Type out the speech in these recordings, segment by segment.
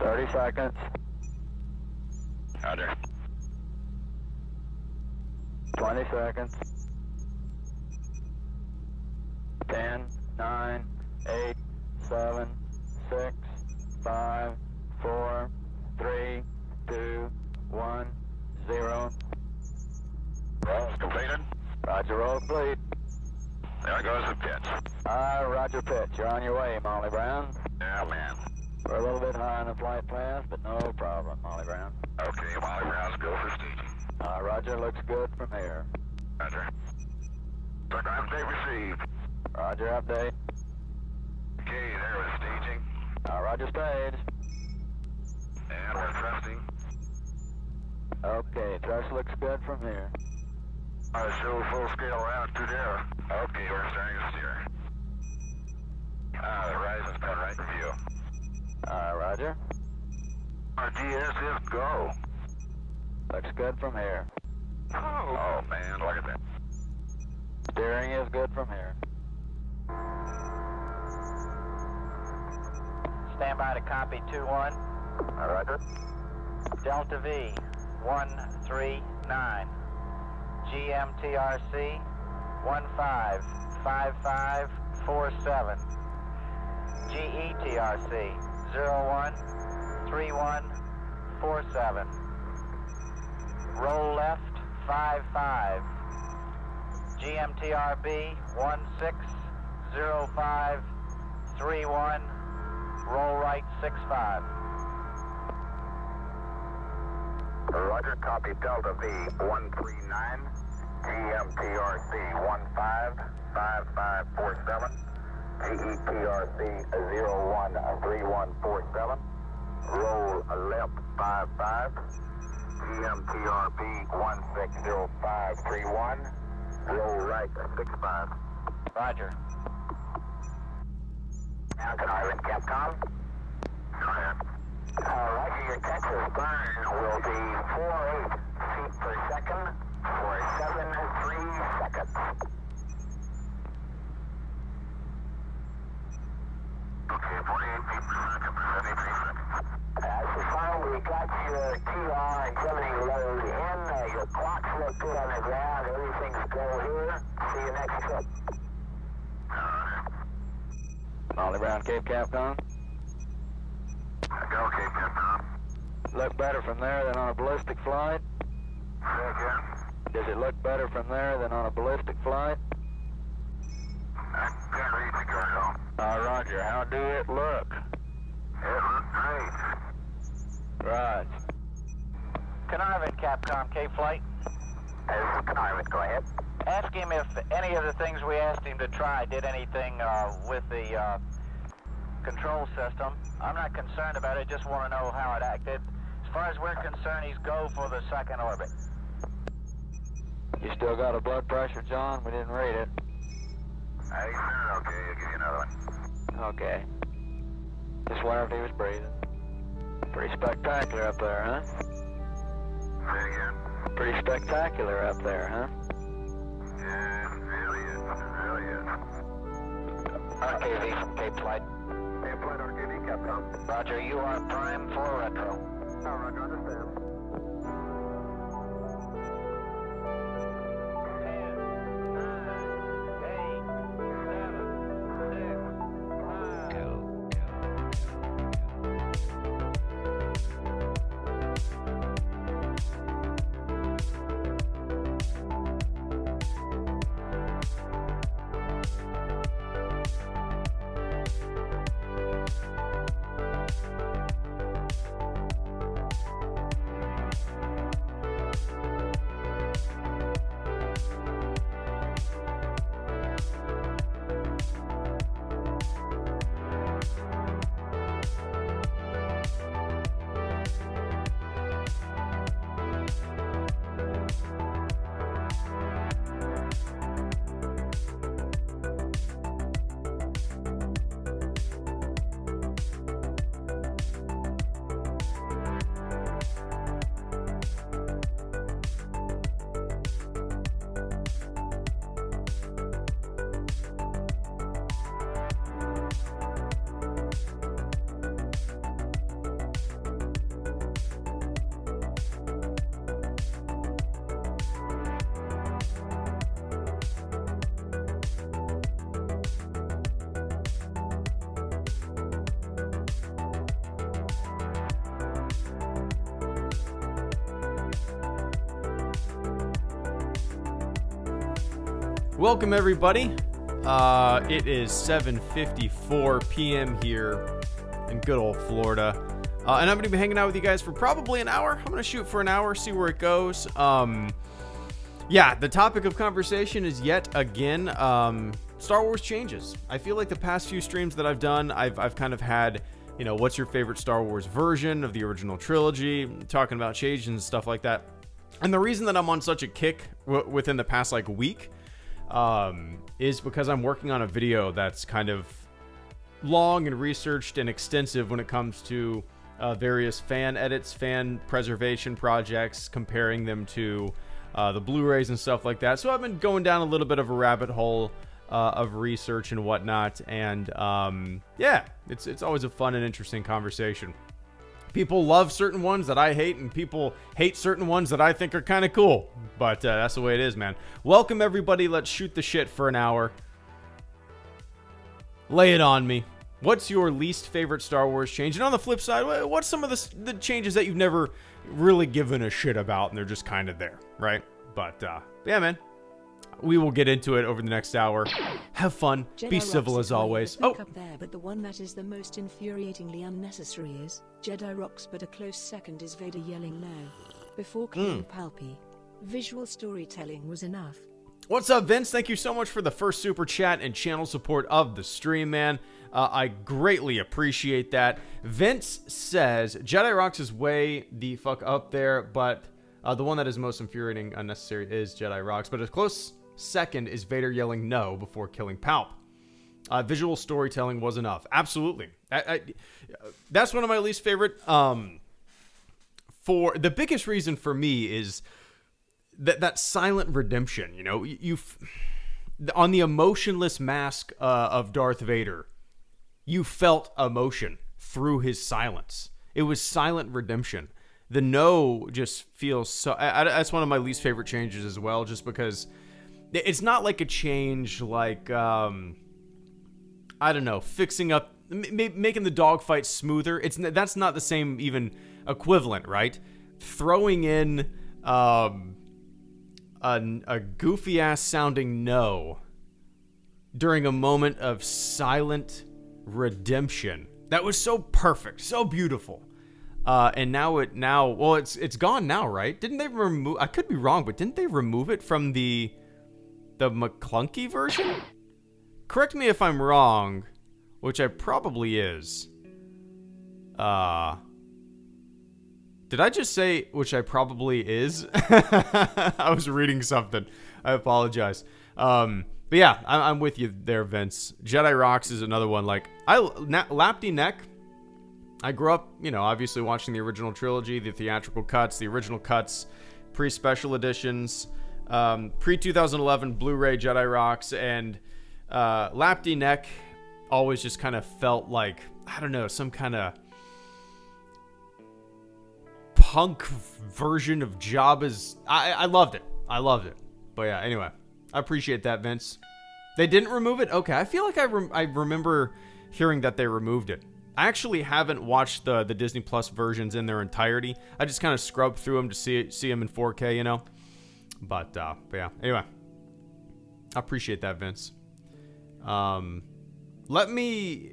30 seconds. Roger. 20 seconds. 10, 9, 8, 7, 6, 5, 4, 3, 2, 1, 0. Roll's completed. Roger, roll complete. There goes the pitch. Roger pitch. You're on your way, Molly Brown. Yeah, man. We're a little bit high on the flight path, but no problem, Molly Brown. Okay, Molly Brown's go for staging. Roger, looks good from here. Roger. Program date received. Roger, update. Okay, there was staging. Roger, stage. And we're thrusting. Okay, thrust looks good from here. Show full scale round to there. Okay, we're starting to steer. The horizon's been right in view. Roger. Our GS is go. Looks good from here. Oh man, look at that. Steering is good from here. Stand by to copy 2-1. Roger. Delta V 139. GMTRC 155547. GETRC 013147. Roll left 55. GMTRB 160531. Roll right 65. Roger, copy Delta V 139. GMTRC 155547. GETRC 013147. Roll left 55. GMTRB 160531. Roll right 65. Roger. Now can I ring Capcom? Go ahead. Roger, your Texas burn will be 48 feet per second for 73 seconds. Okay, 48 feet per second for 73 seconds. So far we got your TR and Gemini load in. Your clocks look good on the ground. Everything's go here. See you next trip. Molly Brown, Cape Capcom. Go, Cape Capcom. Look better from there than on a ballistic flight? Say again? Does it look better from there than on a ballistic flight? I can't read the girl. Roger, how do it look? It looks great. Right. Conniving Capcom K-Flight. Conniving, go ahead. Ask him if any of the things we asked him to try did anything with the control system. I'm not concerned about it, just want to know how it acted. As far as we're concerned, he's go for the second orbit. You still got a blood pressure, John? We didn't read it. Hey, sir, okay, I'll give you another one. Okay. Just wonder if he was breathing. Pretty spectacular up there, huh? Say again? Pretty spectacular up there, huh? Yeah, it really is. It really is. RKV from Cape Flight. Cape Flight, RKV, Capcom. Roger, you are prime for retro. Roger, understand. 10, 9, 8, 7, 6, 5. Welcome everybody. It is 7:54 p.m. here in good old Florida. And I'm going to be hanging out with you guys for probably an hour. I'm going to shoot for an hour, see where it goes. Yeah, the topic of conversation is yet again Star Wars changes. I feel like the past few streams that I've done, I've kind of had, you know, what's your favorite Star Wars version of the original trilogy, talking about changes and stuff like that. And the reason that I'm on such a kick within the past like week is because I'm working on a video that's kind of long and researched and extensive when it comes to various fan edits, fan preservation projects, comparing them to the Blu-rays and stuff like that. So I've been going down a little bit of a rabbit hole of research and whatnot, and yeah, it's always a fun and interesting conversation. People love certain ones that I hate, and people hate certain ones that I think are kind of cool, but that's the way it is, man. Welcome everybody. Let's shoot the shit for an hour. Lay it on me. What's your least favorite Star Wars change? And on the flip side, what's some of the changes that you've never really given a shit about and they're just kind of there, right? But yeah, man, we will get into it over the next hour. Have fun. Jedi be civil as always. Oh, up there, but the one that is the most infuriatingly unnecessary is Jedi rocks, but a close second is Vader yelling no before killing Palpy. Visual storytelling was enough. What's up, Vince? Thank you so much for the first super chat and channel support of the stream, man. I greatly appreciate that. Vince says Jedi rocks is way the fuck up there, but the one that is most infuriating unnecessary is Jedi rocks, but a close second is Vader yelling no before killing Palp. Visual storytelling was enough. Absolutely. That's one of my least favorite. For the biggest reason for me is that silent redemption. You know, on the emotionless mask of Darth Vader, you felt emotion through his silence. It was silent redemption. The no just feels so... that's one of my least favorite changes as well, just because it's not like a change like, I don't know, fixing up... making the dogfight smoother. That's not the same even equivalent, right? Throwing in a goofy-ass sounding no during a moment of silent redemption. That was so perfect, so beautiful. And now well, it's gone now, right? Didn't they remove? I could be wrong, but didn't they remove it from the McClunky version? Correct me if I'm wrong, which I probably is. Did I just say which I probably is? I was reading something. I apologize. But yeah, I'm with you there, Vince. Jedi Rocks is another one. Like, Lapty Neck, I grew up, you know, obviously watching the original trilogy, the theatrical cuts, the original cuts, pre-special editions, pre-2011 Blu-ray Jedi Rocks, and Lapty Neck always just kind of felt like, I don't know, some kind of punk version of Jabba's. I loved it. I loved it. But yeah, anyway. I appreciate that, Vince. They didn't remove it? Okay, I feel like I remember hearing that they removed it. I actually haven't watched the Disney Plus versions in their entirety. I just kind of scrubbed through them to see them in 4K, you know? But yeah, anyway. I appreciate that, Vince. Let me...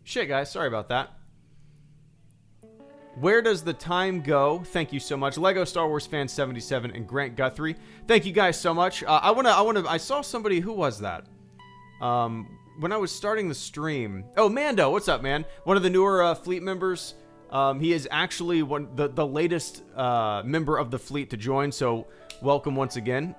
shit, guys, sorry about that. Where does the time go? Thank you so much. Lego Star Wars Fan 77 and Grant Guthrie. Thank you guys so much. I saw somebody, who was that? When I was starting the stream. Oh, Mando, what's up, man? One of the newer fleet members. He is actually the latest member of the fleet to join, so welcome once again.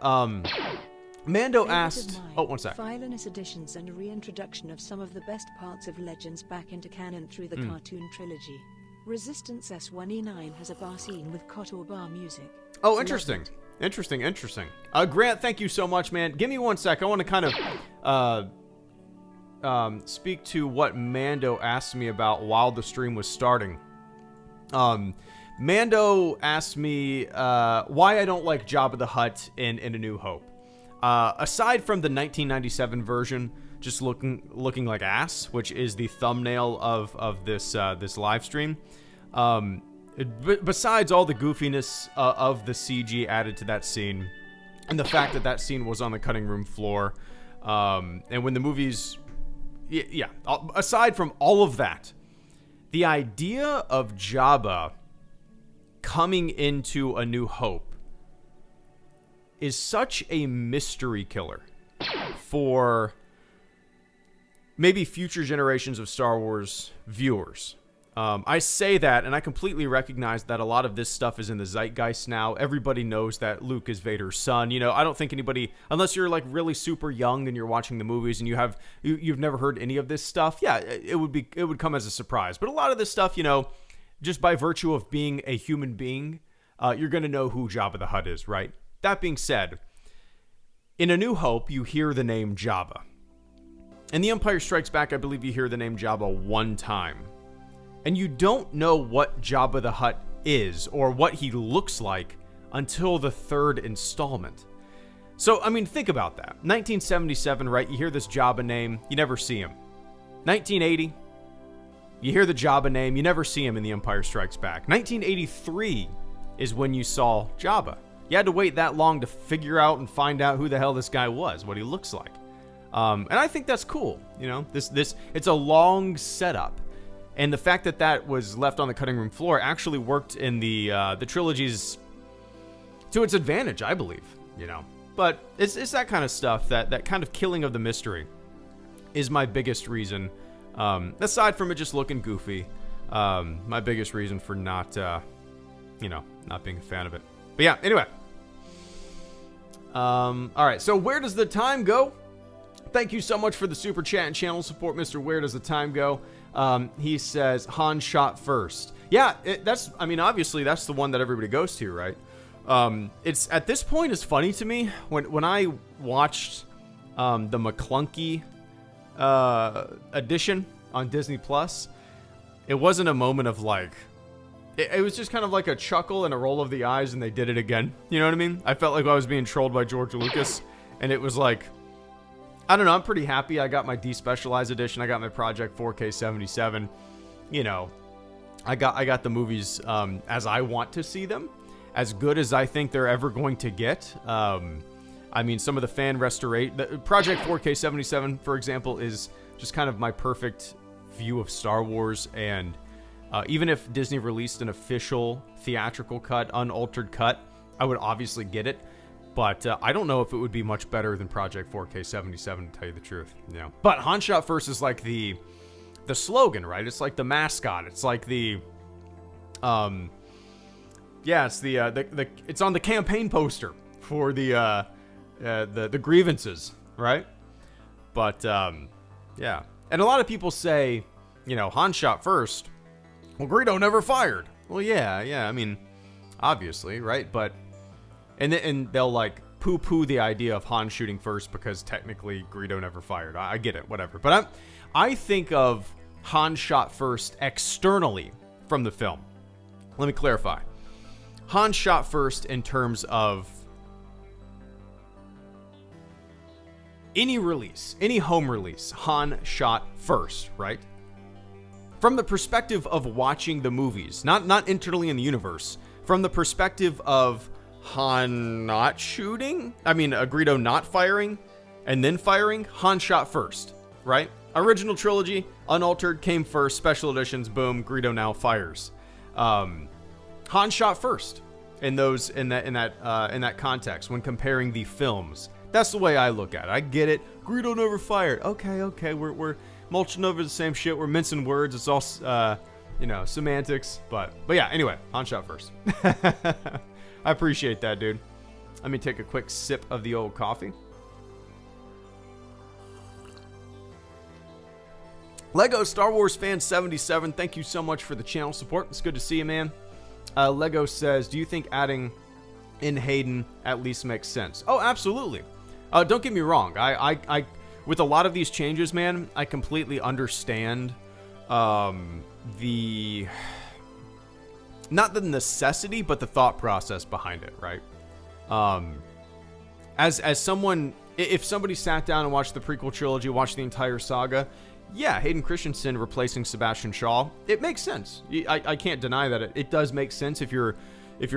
Mando asked... Oh, one sec. Violence additions and a reintroduction of some of the best parts of Legends back into canon through the cartoon trilogy. Resistance S1E9 has a bar scene with Kotor bar music. Oh, interesting. Interesting. Grant, thank you so much, man. Give me one sec. I want to kind of speak to what Mando asked me about while the stream was starting. Mando asked me why I don't like Jabba the Hutt in A New Hope. Aside from the 1997 version just looking like ass, which is the thumbnail of this live stream. Besides all the goofiness of the CG added to that scene, And the fact that that scene was on the cutting room floor. And when the movies... Yeah, aside from all of that, the idea of Jabba coming into A New Hope is such a mystery killer for maybe future generations of Star Wars viewers. I say that, and I completely recognize that a lot of this stuff is in the zeitgeist now. Everybody knows that Luke is Vader's son. You know, I don't think anybody, unless you're like really super young and you're watching the movies and you've never heard any of this stuff. Yeah, it would come as a surprise. But a lot of this stuff, you know, just by virtue of being a human being, you're going to know who Jabba the Hutt is, right? That being said, in A New Hope, you hear the name Jabba. In The Empire Strikes Back, I believe you hear the name Jabba one time. And you don't know what Jabba the Hutt is or what he looks like until the third installment. So, I mean, think about that. 1977, right? You hear this Jabba name, you never see him. 1980, you hear the Jabba name, you never see him in The Empire Strikes Back. 1983 is when you saw Jabba. You had to wait that long to figure out and find out who the hell this guy was, what he looks like. And I think that's cool. You know, it's a long setup. And the fact that that was left on the cutting room floor actually worked in the trilogies to its advantage, I believe, you know. But it's that kind of stuff, that kind of killing of the mystery is my biggest reason, aside from it just looking goofy, my biggest reason for not being a fan of it. But yeah, anyway. All right, so where does the time go? Thank you so much for the super chat and channel support, Mr. Where Does the Time Go? He says Han shot first. Yeah, obviously that's the one that everybody goes to, right? It's at this point is funny to me when I watched the McClunky edition on Disney Plus. It wasn't a moment of like, it was just kind of like a chuckle and a roll of the eyes, and they did it again. You know what I mean? I felt like I was being trolled by George Lucas, and it was like, I don't know, I'm pretty happy. I got my despecialized edition. I got my Project 4K 77. You know, I got the movies as I want to see them, as good as I think they're ever going to get. I mean, some of the fan restoration, Project 4K 77, for example, is just kind of my perfect view of Star Wars. And even if Disney released an official theatrical cut, unaltered cut, I would obviously get it. But I don't know if it would be much better than Project 4K 77, to tell you the truth. You know? But Han Shot First is like the slogan, right? It's like the mascot. It's like the it's it's on the campaign poster for the grievances, right? But yeah, and a lot of people say, you know, Han shot first. Well, Greedo never fired. Well, yeah. I mean, obviously, right? But and they'll like poo-poo the idea of Han shooting first because technically Greedo never fired. I get it, whatever. But I think of Han shot first externally from the film. Let me clarify. Han shot first in terms of any release, any home release. Han shot first, right? From the perspective of watching the movies, not internally in the universe, from the perspective of Han not shooting, Greedo not firing, and then firing, Han shot first, right? Original trilogy, unaltered, came first, special editions, boom, Greedo now fires. Han shot first in that context when comparing the films. That's the way I look at it. I get it. Greedo never fired. Okay, we're mulching over the same shit. We're mincing words. It's all semantics. But yeah, anyway, Han shot first. I appreciate that, dude. Let me take a quick sip of the old coffee. Lego Star Wars Fan 77, thank you so much for the channel support. It's good to see you, man. Lego says, do you think adding in Hayden at least makes sense? Oh, absolutely. Don't get me wrong. I with a lot of these changes, man, I completely understand not the necessity, but the thought process behind it, right? As someone, if somebody sat down and watched the prequel trilogy, watched the entire saga, yeah, Hayden Christensen replacing Sebastian Shaw, it makes sense. I can't deny that it does make sense if you're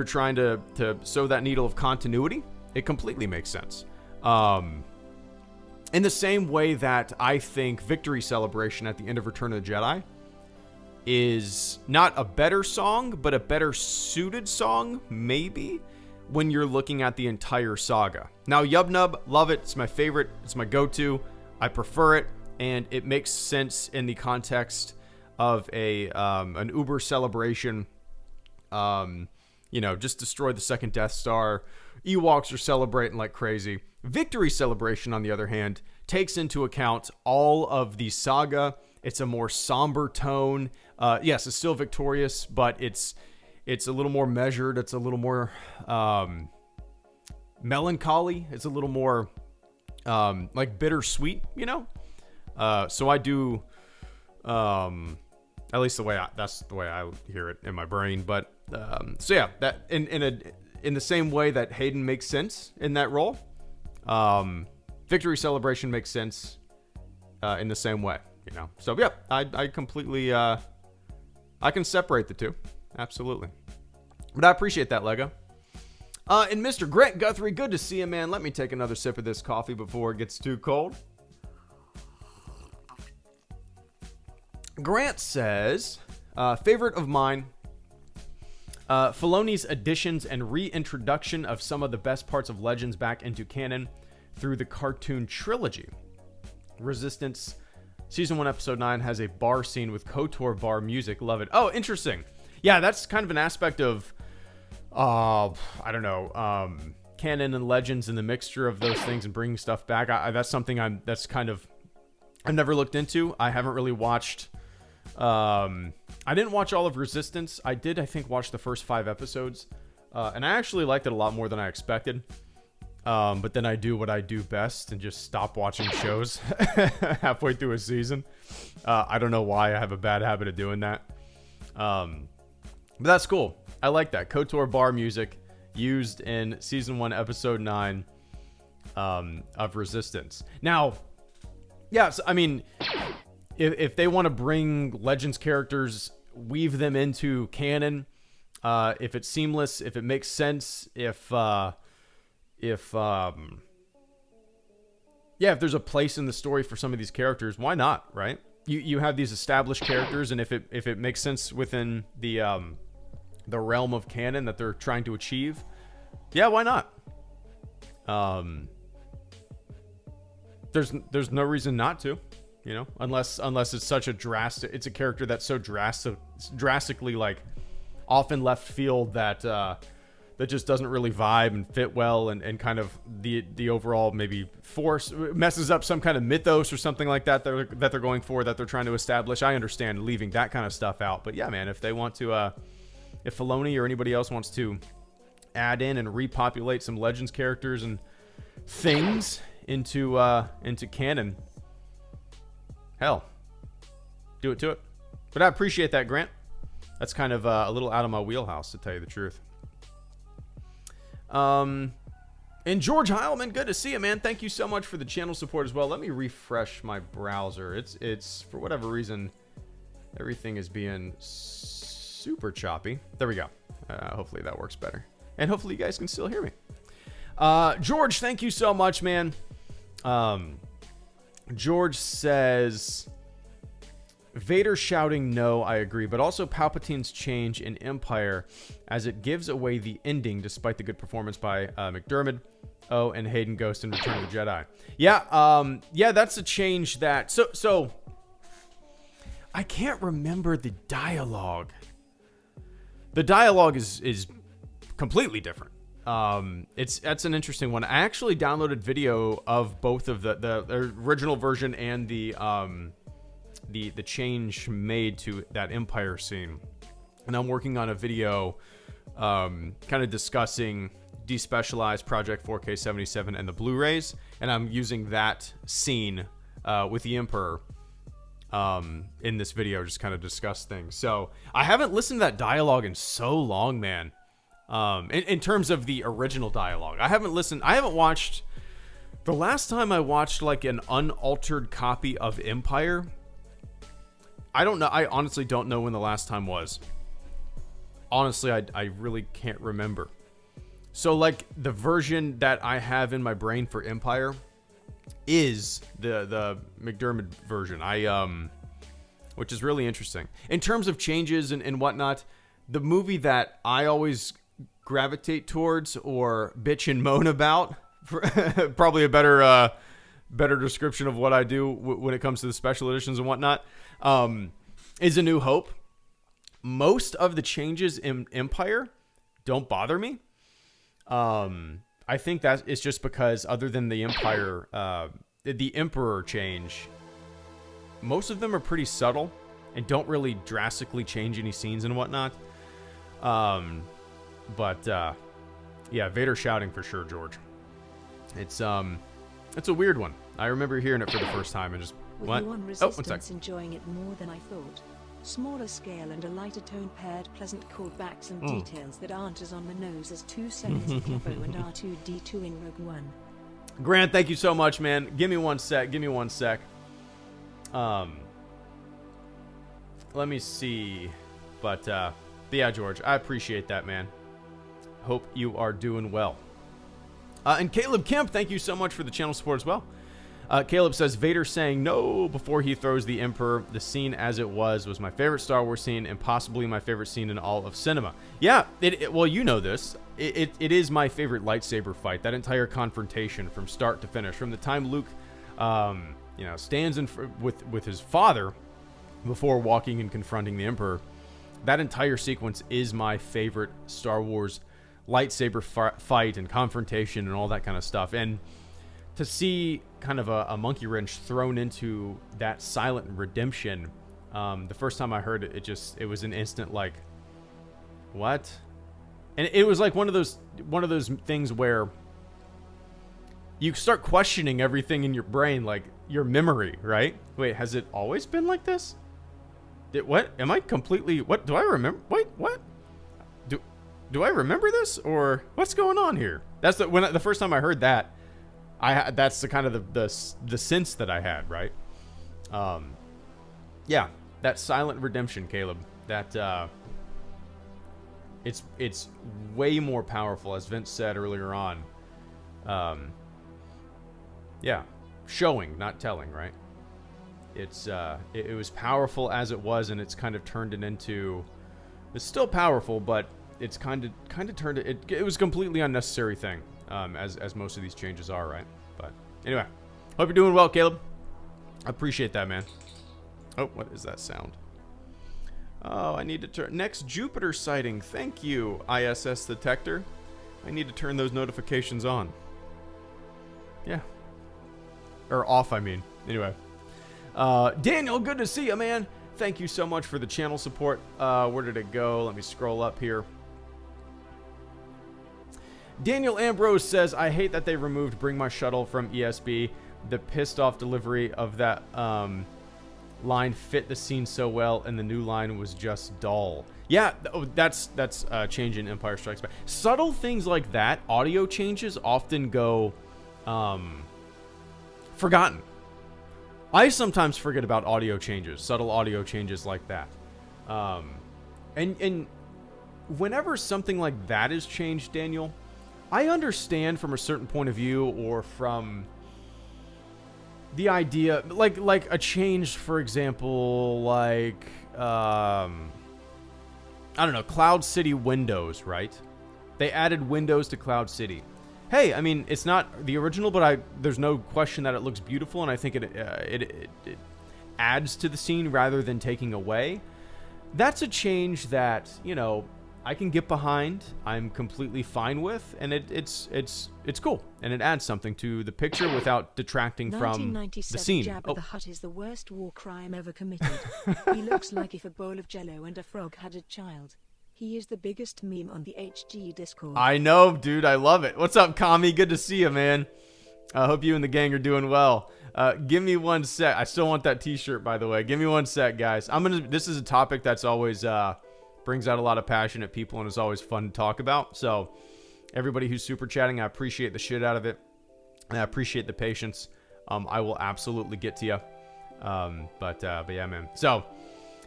trying to sow that needle of continuity. It completely makes sense. In the same way that I think Victory Celebration at the end of Return of the Jedi is not a better song, but a better suited song, maybe, when you're looking at the entire saga. Now, Yub Nub, love it. It's my favorite. It's my go-to. I prefer it, and it makes sense in the context of an Uber celebration. Just destroy the second Death Star. Ewoks are celebrating like crazy. Victory Celebration, on the other hand, takes into account all of the saga. It's a more somber tone. Yes, it's still victorious, but it's a little more measured. It's a little more melancholy. It's a little more like bittersweet, So I do, at least that's the way I hear it in my brain. But so yeah, that in the same way that Hayden makes sense in that role, Victory Celebration makes sense in the same way, So yeah, I completely I can separate the two, absolutely. But I appreciate that, Lego. And Mr. Grant Guthrie, good to see you, man. Let me take another sip of this coffee before it gets too cold. Grant says, favorite of mine, Filoni's additions and reintroduction of some of the best parts of Legends back into canon through the cartoon trilogy. Resistance Season 1, Episode 9 has a bar scene with KOTOR bar music. Love it. Oh, interesting. Yeah, that's kind of an aspect of, canon and Legends and the mixture of those things and bringing stuff back. That's something I've never looked into. I haven't really watched... I didn't watch all of Resistance. I think, watch the first 5 episodes. And I actually liked it a lot more than I expected. But then I do what I do best and just stop watching shows halfway through a season. I don't know why. I have a bad habit of doing that. But that's cool. I like that. KOTOR bar music used in Season 1, Episode 9 of Resistance. Now, yeah, so, I mean... If they want to bring Legends characters, weave them into canon, if it's seamless, if it makes sense, if there's a place in the story for some of these characters, why not, right? You have these established characters, and if it makes sense within the realm of canon that they're trying to achieve, yeah, why not? There's no reason not to. Unless it's such a it's a character that's so drastically like off in left field that just doesn't really vibe and fit well, and kind of the overall maybe messes up some kind of mythos or something like that they're going for, that they're trying to establish. I understand leaving that kind of stuff out, but yeah, man, if they want to, if Filoni or anybody else wants to add in and repopulate some Legends characters and things into canon, hell, do it to it. But I appreciate that, Grant. That's kind of a little out of my wheelhouse, to tell you the truth. And George Heilman, good to see you, man. Thank you so much for the channel support as well. Let me refresh my browser. It's for whatever reason, everything is being super choppy. There we go. Hopefully that works better. And hopefully you guys can still hear me. George, thank you so much, man. George says, Vader shouting no, I agree, but also Palpatine's change in Empire, as it gives away the ending despite the good performance by McDermott, and Hayden Ghost in Return of the Jedi. Yeah, that's a change that... So I can't remember the dialogue. The dialogue is completely different. That's an interesting one. I actually downloaded video of both of the original version and the change made to that Empire scene, and I'm working on a video kind of discussing Despecialized, Project 4K77, and the Blu-rays, and I'm using that scene with the Emperor in this video, just kind of discuss things. So I haven't listened to that dialogue in so long, man. In terms of the original dialogue, I haven't watched. The last time I watched like an unaltered copy of Empire, I don't know. I honestly don't know when the last time was. Honestly, I really can't remember. So, like, the version that I have in my brain for Empire is the McDermott version. Which is really interesting. In terms of changes and whatnot, the movie that I always gravitate towards or bitch and moan about, probably a better description of what I do when it comes to the special editions and whatnot, is A New Hope. Most of the changes in Empire don't bother me. I think that it's just because other than the Empire, the Emperor change, most of them are pretty subtle and don't really drastically change any scenes and whatnot. But yeah, Vader shouting for sure, George. It's a weird one. I remember hearing it for the first time and just what? With Resistance enjoying it more than I thought. Smaller scale and a lighter tone paired pleasant callbacks and details that aren't as on the nose as 2 seconds of Capo and R2-D2 in Rogue One. Grant, thank you so much, man. Give me one sec. Let me see. But yeah, George, I appreciate that, man. Hope you are doing well. And Caleb Kemp, thank you so much for the channel support as well. Caleb says, Vader saying no before he throws the Emperor. The scene as it was my favorite Star Wars scene and possibly my favorite scene in all of cinema. Yeah, well, you know this. It is my favorite lightsaber fight. That entire confrontation from start to finish. From the time Luke, stands with his father before walking and confronting the Emperor. That entire sequence is my favorite Star Wars lightsaber fight and confrontation and all that kind of stuff. And to see kind of a monkey wrench thrown into that silent redemption, the first time I heard it, it was an instant like, what? And it was like one of those things where you start questioning everything in your brain, like your memory, right? Wait, has it always been like this? What? Am I completely... What? Do I remember? Wait, what? Do I remember this? Or what's going on here? That's the first time I heard that, that's the kind of the sense that I had, right? Yeah, that silent redemption, Caleb. That it's way more powerful, as Vince said earlier on. Yeah, showing, not telling, right? It was powerful as it was, and it's kind of turned it into. It's still powerful, but it's kind of turned it. It was a completely unnecessary thing, as most of these changes are, right? But anyway, hope you're doing well, Caleb. I appreciate that, man. Oh, what is that sound? Oh, I need to turn next Jupiter sighting. Thank you, ISS detector. I need to turn those notifications on. Yeah, or off, I mean. Anyway. Daniel, good to see you, man. Thank you so much for the channel support. Where did it go? Let me scroll up here. Daniel Ambrose says, I hate that they removed Bring My Shuttle from ESB. The pissed off delivery of that line fit the scene so well, and the new line was just dull. Yeah, that's a change in Empire Strikes Back. Subtle things like that, audio changes often go forgotten. I sometimes forget about audio changes, subtle audio changes like that. And whenever something like that is changed, Daniel, I understand from a certain point of view, or from the idea, like a change, for example, like, I don't know, Cloud City windows, right? They added windows to Cloud City. Hey, I mean, it's not the original, but there's no question that it looks beautiful, and I think it adds to the scene rather than taking away. That's a change that, I can get behind. I'm completely fine with, and it's cool, and it adds something to the picture without detracting from the scene. Jabba the Hutt is the worst war crime ever committed. He looks like if a bowl of Jello and a frog had a child. He is the biggest meme on the HG Discord. I know, dude. I love it. What's up, Kami? Good to see you, man. I hope you and the gang are doing well. Give me one sec. I still want that t-shirt, by the way. Give me one sec, guys. This is a topic that's always brings out a lot of passionate people, and is always fun to talk about. So everybody who's super chatting, I appreciate the shit out of it. And I appreciate the patience. I will absolutely get to you. But yeah, man. So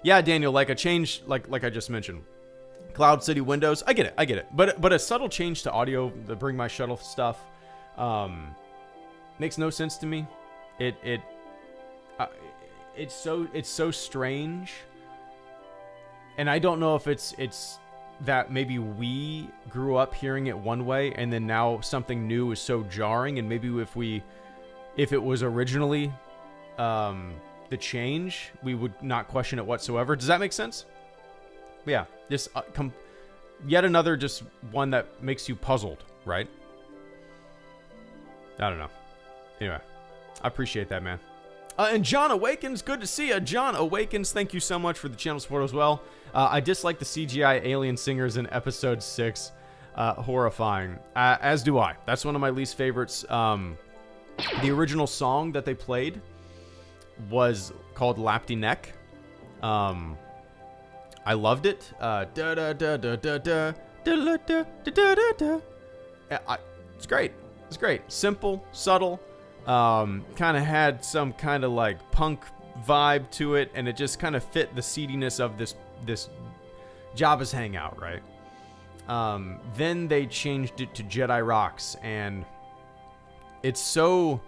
yeah, Daniel, like a change, like I just mentioned. Cloud City Windows. I get it. But a subtle change to audio, the Bring My Shuttle stuff, makes no sense to me. It's so strange, and I don't know if it's that maybe we grew up hearing it one way, and then now something new is so jarring, and maybe if it was originally the change, we would not question it whatsoever. Does that make sense? Yeah, just yet another just one that makes you puzzled, right? I don't know. Anyway, I appreciate that, man. And John Awakens, good to see you. John Awakens, thank you so much for the channel support as well. I dislike the CGI alien singers in episode 6. Horrifying. As do I. That's one of my least favorites. The original song that they played was called Lapty Neck. I loved it. It's great. It's great. Simple, subtle. Kind of had some kind of like punk vibe to it, and it just kind of fit the seediness of this Jabba's hangout, right? Then they changed it to Jedi Rocks, and it's so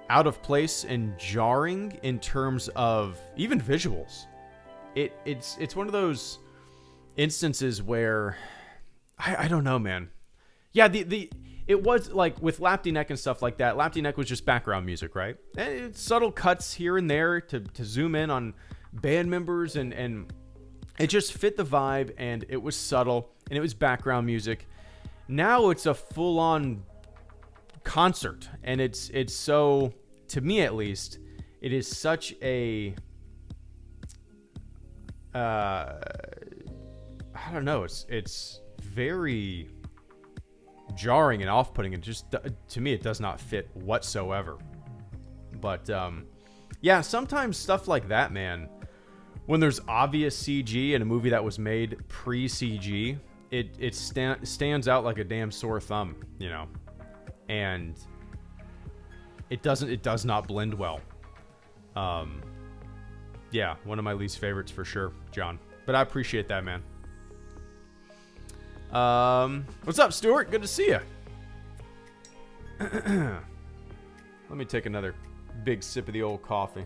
out of place and jarring in terms of even visuals. It's one of those instances where I don't know, man. Yeah, it was like with Lapty Neck and stuff like that. Lapty Neck was just background music, right? And it's subtle cuts here and there to zoom in on band members, and it just fit the vibe, and it was subtle, and it was background music. Now it's a full-on concert, and it's so, to me at least, it is such a I don't know, it's very jarring and off-putting, and just to me it does not fit whatsoever. But yeah, sometimes stuff like that, man, when there's obvious CG in a movie that was made pre-CG, it stands out like a damn sore thumb, you know, and it does not blend well. Yeah, one of my least favorites for sure, John. But I appreciate that, man. What's up, Stuart? Good to see you. Let me take another big sip of the old coffee.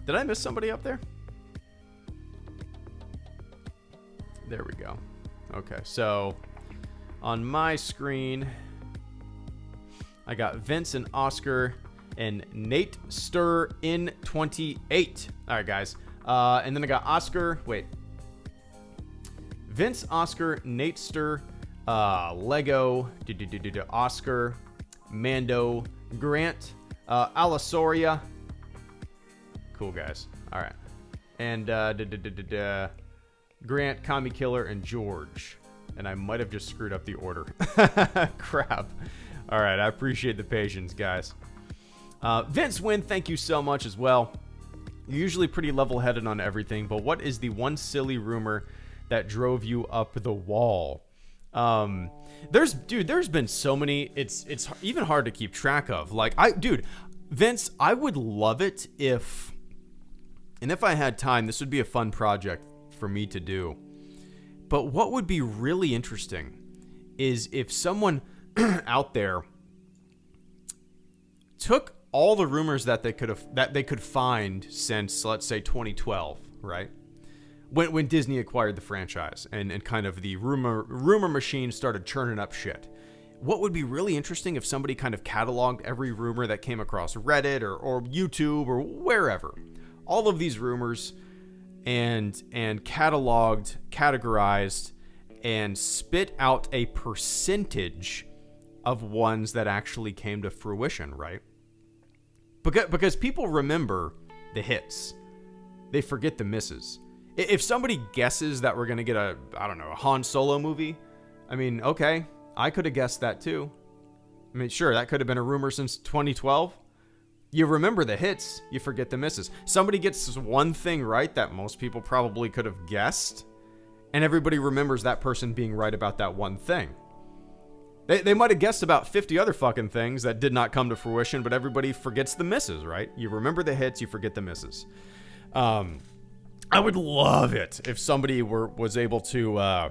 Did I miss somebody up there? There we go. Okay, so on my screen, I got Vince and Oscar and Nate Stir in 28. All right, guys. And then I got Oscar. Wait. Vince, Oscar, Nate Stir, Lego, Oscar, Mando, Grant, Alasoria. Cool, guys. All right. And Grant, Kami Killer, and George. And I might have just screwed up the order. Crap. All right, I appreciate the patience, guys. Vince Wynn, thank you so much as well. You're usually pretty level-headed on everything, but what is the one silly rumor that drove you up the wall? There's been so many. It's even hard to keep track of. Like, Vince, I would love it if I had time, this would be a fun project for me to do. But what would be really interesting is if someone out there took all the rumors that they could find since, let's say, 2012, right? When Disney acquired the franchise and kind of the rumor machine started churning up shit. What would be really interesting if somebody kind of cataloged every rumor that came across Reddit or YouTube or wherever, all of these rumors, and categorized and spit out a percentage of ones that actually came to fruition, right? Because people remember the hits. They forget the misses. If somebody guesses that we're going to get a Han Solo movie, I mean, okay, I could have guessed that too. I mean, sure, that could have been a rumor since 2012. You remember the hits, you forget the misses. Somebody gets one thing right that most people probably could have guessed, and everybody remembers that person being right about that one thing. They might have guessed about 50 other fucking things that did not come to fruition, but everybody forgets the misses, right? You remember the hits, you forget the misses. I would love it if somebody was able to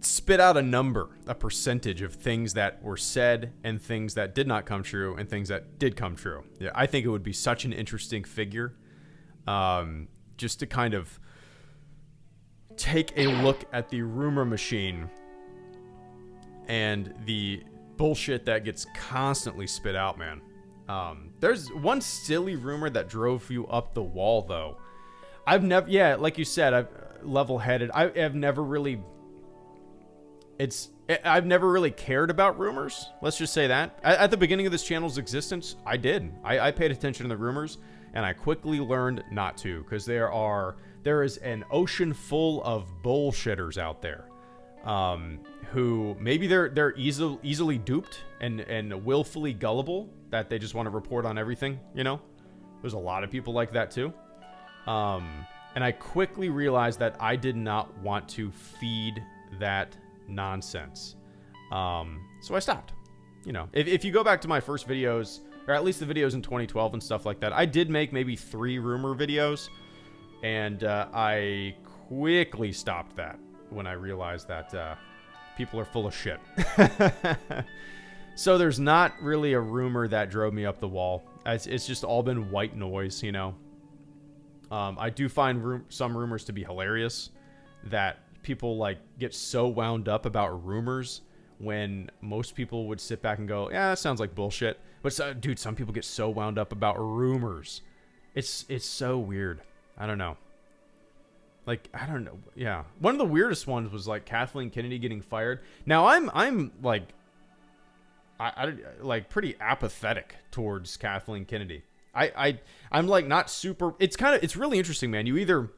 spit out a number, a percentage of things that were said and things that did not come true and things that did come true. Yeah, I think it would be such an interesting figure, just to kind of take a look at the rumor machine and the bullshit that gets constantly spit out, man. There's one silly rumor that drove you up the wall, though. I've never, yeah, like you said, I've level-headed. I've never really cared about rumors. Let's just say that. At the beginning of this channel's existence, I did. I paid attention to the rumors, and I quickly learned not to, because there is an ocean full of bullshitters out there, who maybe they're easily duped and willfully gullible, that they just want to report on everything, you know? There's a lot of people like that too. And I quickly realized that I did not want to feed that nonsense. So I stopped. You know, if you go back to my first videos, or at least the videos in 2012 and stuff like that, I did make maybe 3 rumor videos, and I quickly stopped that when I realized that people are full of shit. So there's not really a rumor that drove me up the wall. It's just all been white noise, you know. I do find some rumors to be hilarious, that people like get so wound up about rumors when most people would sit back and go, yeah, that sounds like bullshit. But dude, some people get so wound up about rumors. It's so weird. I don't know. Like, I don't know. Yeah. One of the weirdest ones was like Kathleen Kennedy getting fired. Now I'm like, I like pretty apathetic towards Kathleen Kennedy. I'm like not super, it's really interesting, man. You either,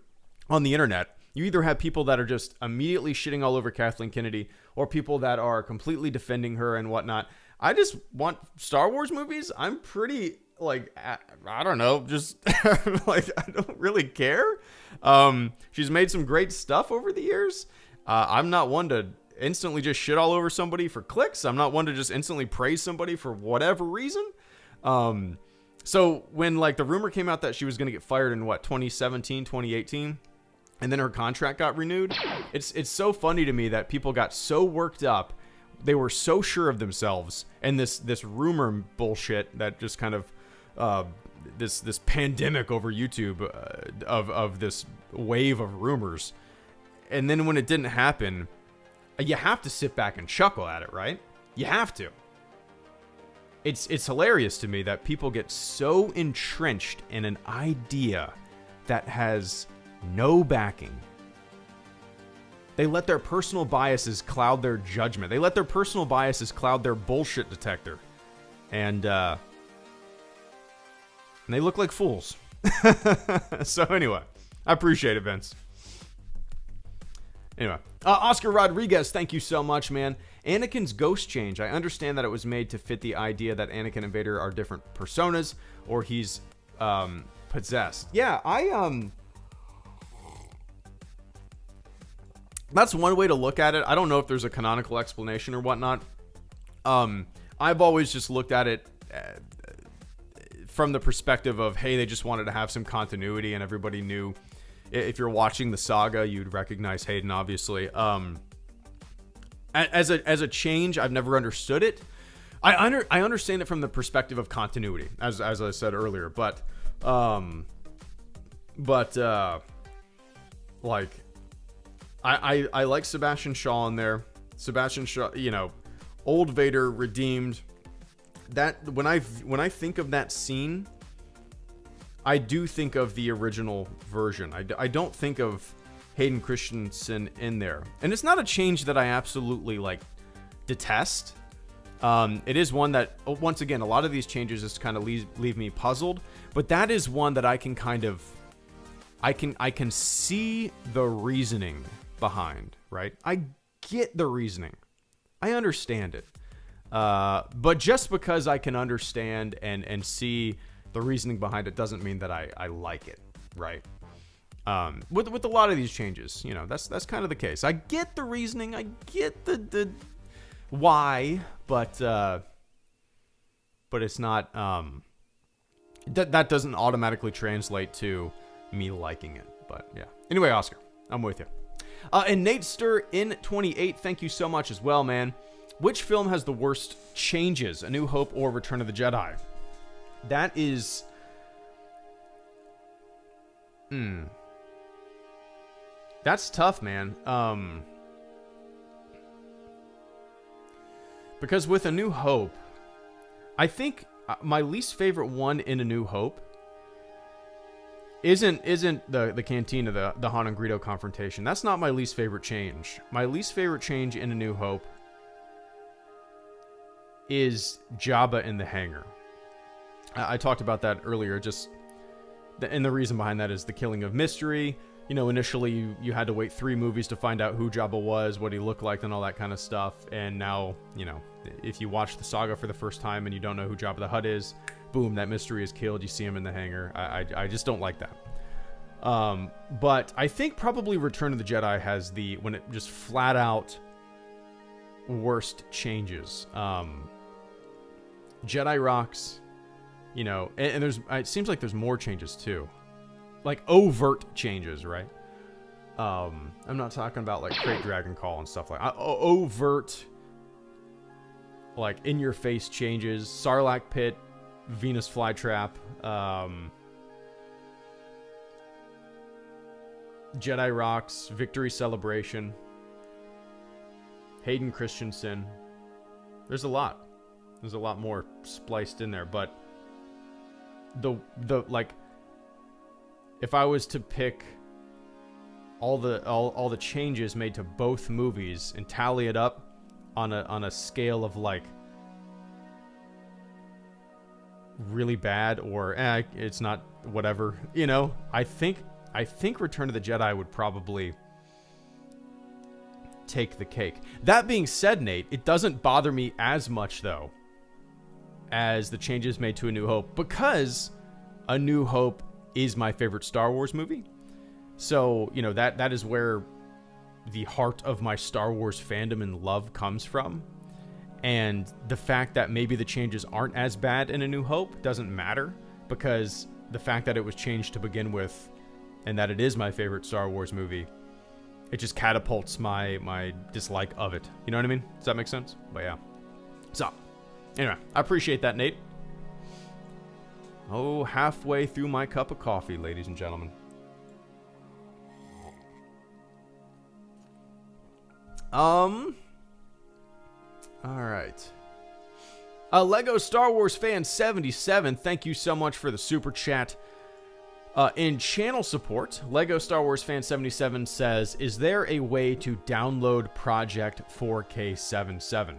on the internet, you either have people that are just immediately shitting all over Kathleen Kennedy, or people that are completely defending her and whatnot. I just want Star Wars movies. I'm pretty, like, I don't know, just like, I don't really care. She's made some great stuff over the years. I'm not one to instantly just shit all over somebody for clicks. I'm not one to just instantly praise somebody for whatever reason. So when like the rumor came out that she was going to get fired in 2017, 2018, and then her contract got renewed, it's so funny to me that people got so worked up. They were so sure of themselves, and this rumor bullshit that just kind of this pandemic over YouTube of this wave of rumors. And then when it didn't happen, you have to sit back and chuckle at it, right? You have to. It's hilarious to me that people get so entrenched in an idea that has no backing. They let their personal biases cloud their judgment. They let their personal biases cloud their bullshit detector. And they look like fools. So anyway, I appreciate it, Vince. Anyway, Oscar Rodriguez, thank you so much, man. Anakin's ghost change. I understand that it was made to fit the idea that Anakin and Vader are different personas, or he's possessed. Yeah, that's one way to look at it. I don't know if there's a canonical explanation or whatnot. I've always just looked at it from the perspective of, hey, they just wanted to have some continuity, and everybody knew. If you're watching the saga, you'd recognize Hayden, obviously. As a change, I've never understood it. I understand it from the perspective of continuity, as I said earlier. But like, I like Sebastian Shaw in there. Sebastian Shaw, you know, old Vader redeemed. That when I think of that scene, I do think of the original version. I don't think of Hayden Christensen in there. And it's not a change that I absolutely, like, detest. It is one that, once again, a lot of these changes just kind of leave me puzzled. But that is one that I can kind of... I can see the reasoning behind, right? I get the reasoning. I understand it. But just because I can understand and see the reasoning behind it doesn't mean that I like it, right? With a lot of these changes, you know, that's kind of the case. I get the reasoning, I get the why, but it's not that doesn't automatically translate to me liking it. But yeah. Anyway, Oscar, I'm with you. And Nate Stir in 28, thank you so much as well, man. Which film has the worst changes, A New Hope or Return of the Jedi? That is... That's tough, man. Because with A New Hope, I think my least favorite one in A New Hope isn't the cantina, the Han and Greedo confrontation. That's not my least favorite change. My least favorite change in A New Hope is Jabba in the hangar. I talked about that earlier, and the reason behind that is the killing of mystery. You know, initially you had to wait 3 movies to find out who Jabba was, what he looked like, and all that kind of stuff. And now, you know, if you watch the saga for the first time and you don't know who Jabba the Hutt is, boom, that mystery is killed. You see him in the hangar. I just don't like that. But I think probably Return of the Jedi has when it just flat out worst changes. Jedi rocks, you know, and it seems like there's more changes too. Like overt changes, right? I'm not talking about like Crate Dragon Call and stuff like overt, like in your face changes. Sarlacc Pit, Venus Flytrap, Jedi Rocks, Victory Celebration, Hayden Christensen. There's a lot more spliced in there, but the like, if I was to pick all the changes made to both movies and tally it up on a scale of like really bad or it's not whatever, you know, I think Return of the Jedi would probably take the cake. That being said, Nate, it doesn't bother me as much though as the changes made to A New Hope, because A New Hope is my favorite Star Wars movie. So, you know, that is where the heart of my Star Wars fandom and love comes from. And the fact that maybe the changes aren't as bad in A New Hope doesn't matter, because the fact that it was changed to begin with and that it is my favorite Star Wars movie, it just catapults my dislike of it. You know what I mean? Does that make sense? But yeah. So, anyway, I appreciate that, Nate. Oh, halfway through my cup of coffee, ladies and gentlemen. All right. Lego Star Wars Fan 77, thank you so much for the super chat. In channel support, Lego Star Wars Fan 77 says, is there a way to download Project 4K77?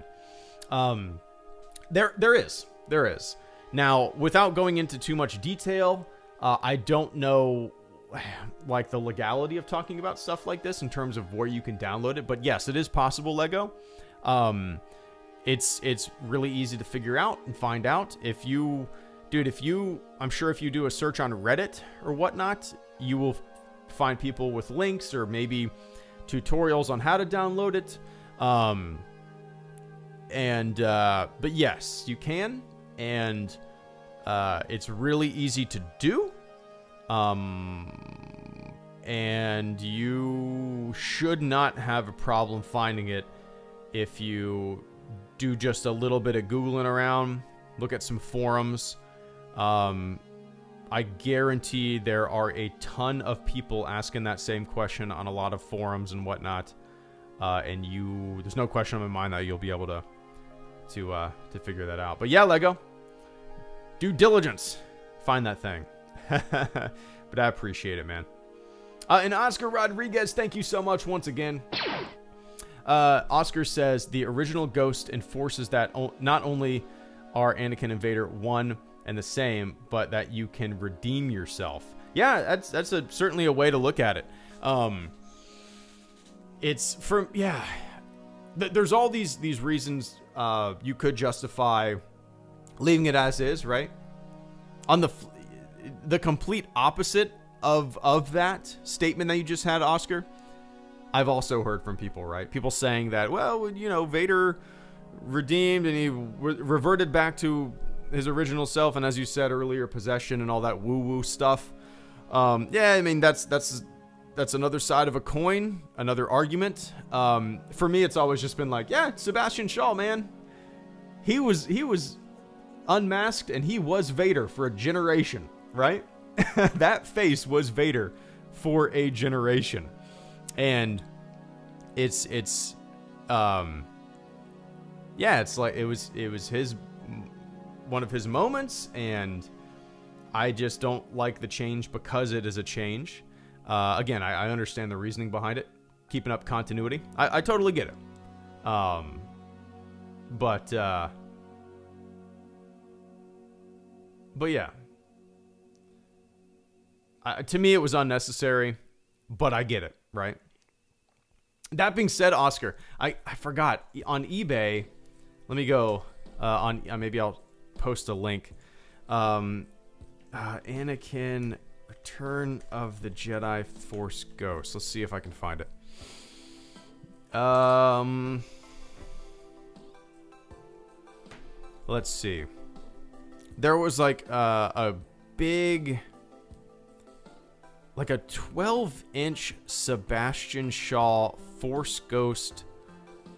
There is. Now, without going into too much detail, I don't know like the legality of talking about stuff like this in terms of where you can download it, but yes, it is possible, Lego. It's really easy to figure out and find out. I'm sure if you do a search on Reddit or whatnot, you will find people with links or maybe tutorials on how to download it. But yes, you can. And it's really easy to do. And you should not have a problem finding it if you do just a little bit of Googling around, look at some forums. I guarantee there are a ton of people asking that same question on a lot of forums and whatnot. And there's no question in my mind that you'll be able to figure that out. But yeah, Lego, due diligence, find that thing. But I appreciate it, man. And Oscar Rodriguez, thank you so much once again. Oscar says the original Ghost enforces that not only are Anakin and Vader one and the same, but that you can redeem yourself. Yeah, that's certainly a way to look at it. There's all these reasons you could justify leaving it as is, right? On the complete opposite of that statement that you just had, Oscar, I've also heard from people, right? People saying that, well, you know, Vader redeemed and he reverted back to his original self, and as you said earlier, possession and all that woo-woo stuff. Yeah, I mean, that's another side of a coin, another argument. For me, it's always just been like, yeah, Sebastian Shaw, man. He was unmasked and he was Vader for a generation, right? That face was Vader for a generation. And it's yeah, it's like it was his one of his moments, and I just don't like the change because it is a change. Again, I understand the reasoning behind it, keeping up continuity. I totally get it. But yeah, to me it was unnecessary, but I get it, right? That being said, Oscar, I forgot on eBay. Let me go on. Maybe I'll post a link. Anakin, Return of the Jedi Force Ghost. Let's see if I can find it. Let's see. There was like a big, like a 12-inch Sebastian Shaw Force Ghost,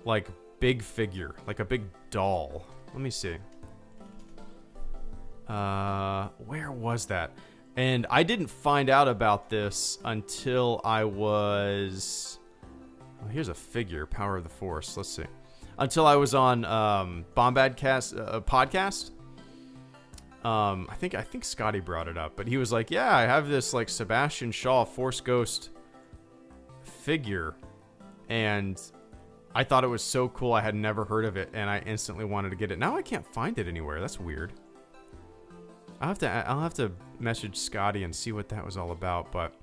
like big figure, like a big doll. Let me see. Where was that? And I didn't find out about this until I was... Oh, here's a figure, Power of the Force. Let's see. Until I was on Bombadcast podcast. I think Scotty brought it up, but he was like, "Yeah, I have this like Sebastian Shaw Force Ghost figure," and I thought it was so cool. I had never heard of it, and I instantly wanted to get it. Now I can't find it anywhere. That's weird. I'll have to message Scotty and see what that was all about. But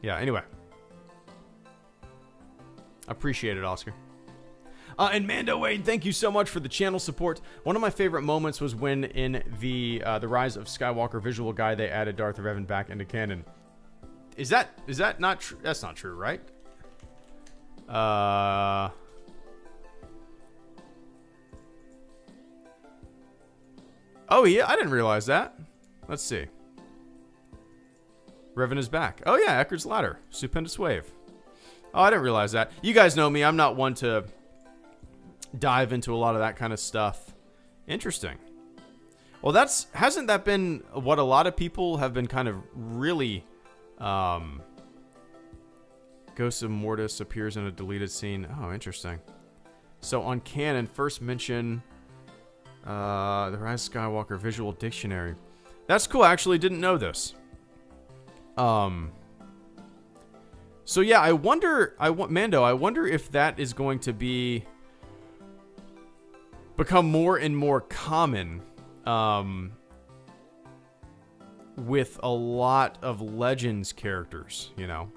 yeah, anyway, appreciate it, Oscar. And Mando Wade, thank you so much for the channel support. One of my favorite moments was when in the Rise of Skywalker visual guide they added Darth Revan back into canon. Is that not true? That's not true, right? Oh yeah, I didn't realize that. Let's see. Revan is back. Oh yeah, Eckerd's Ladder, Stupendous Wave. Oh, I didn't realize that. You guys know me. I'm not one to dive into a lot of that kind of stuff. Interesting. Well, hasn't that been what a lot of people have been kind of really Ghost of Mortis appears in a deleted scene. Oh, interesting. So on canon, first mention the Rise of Skywalker visual dictionary. That's cool. I actually didn't know this. So yeah, Mando, I wonder if that is going to become more and more common with a lot of Legends characters, you know.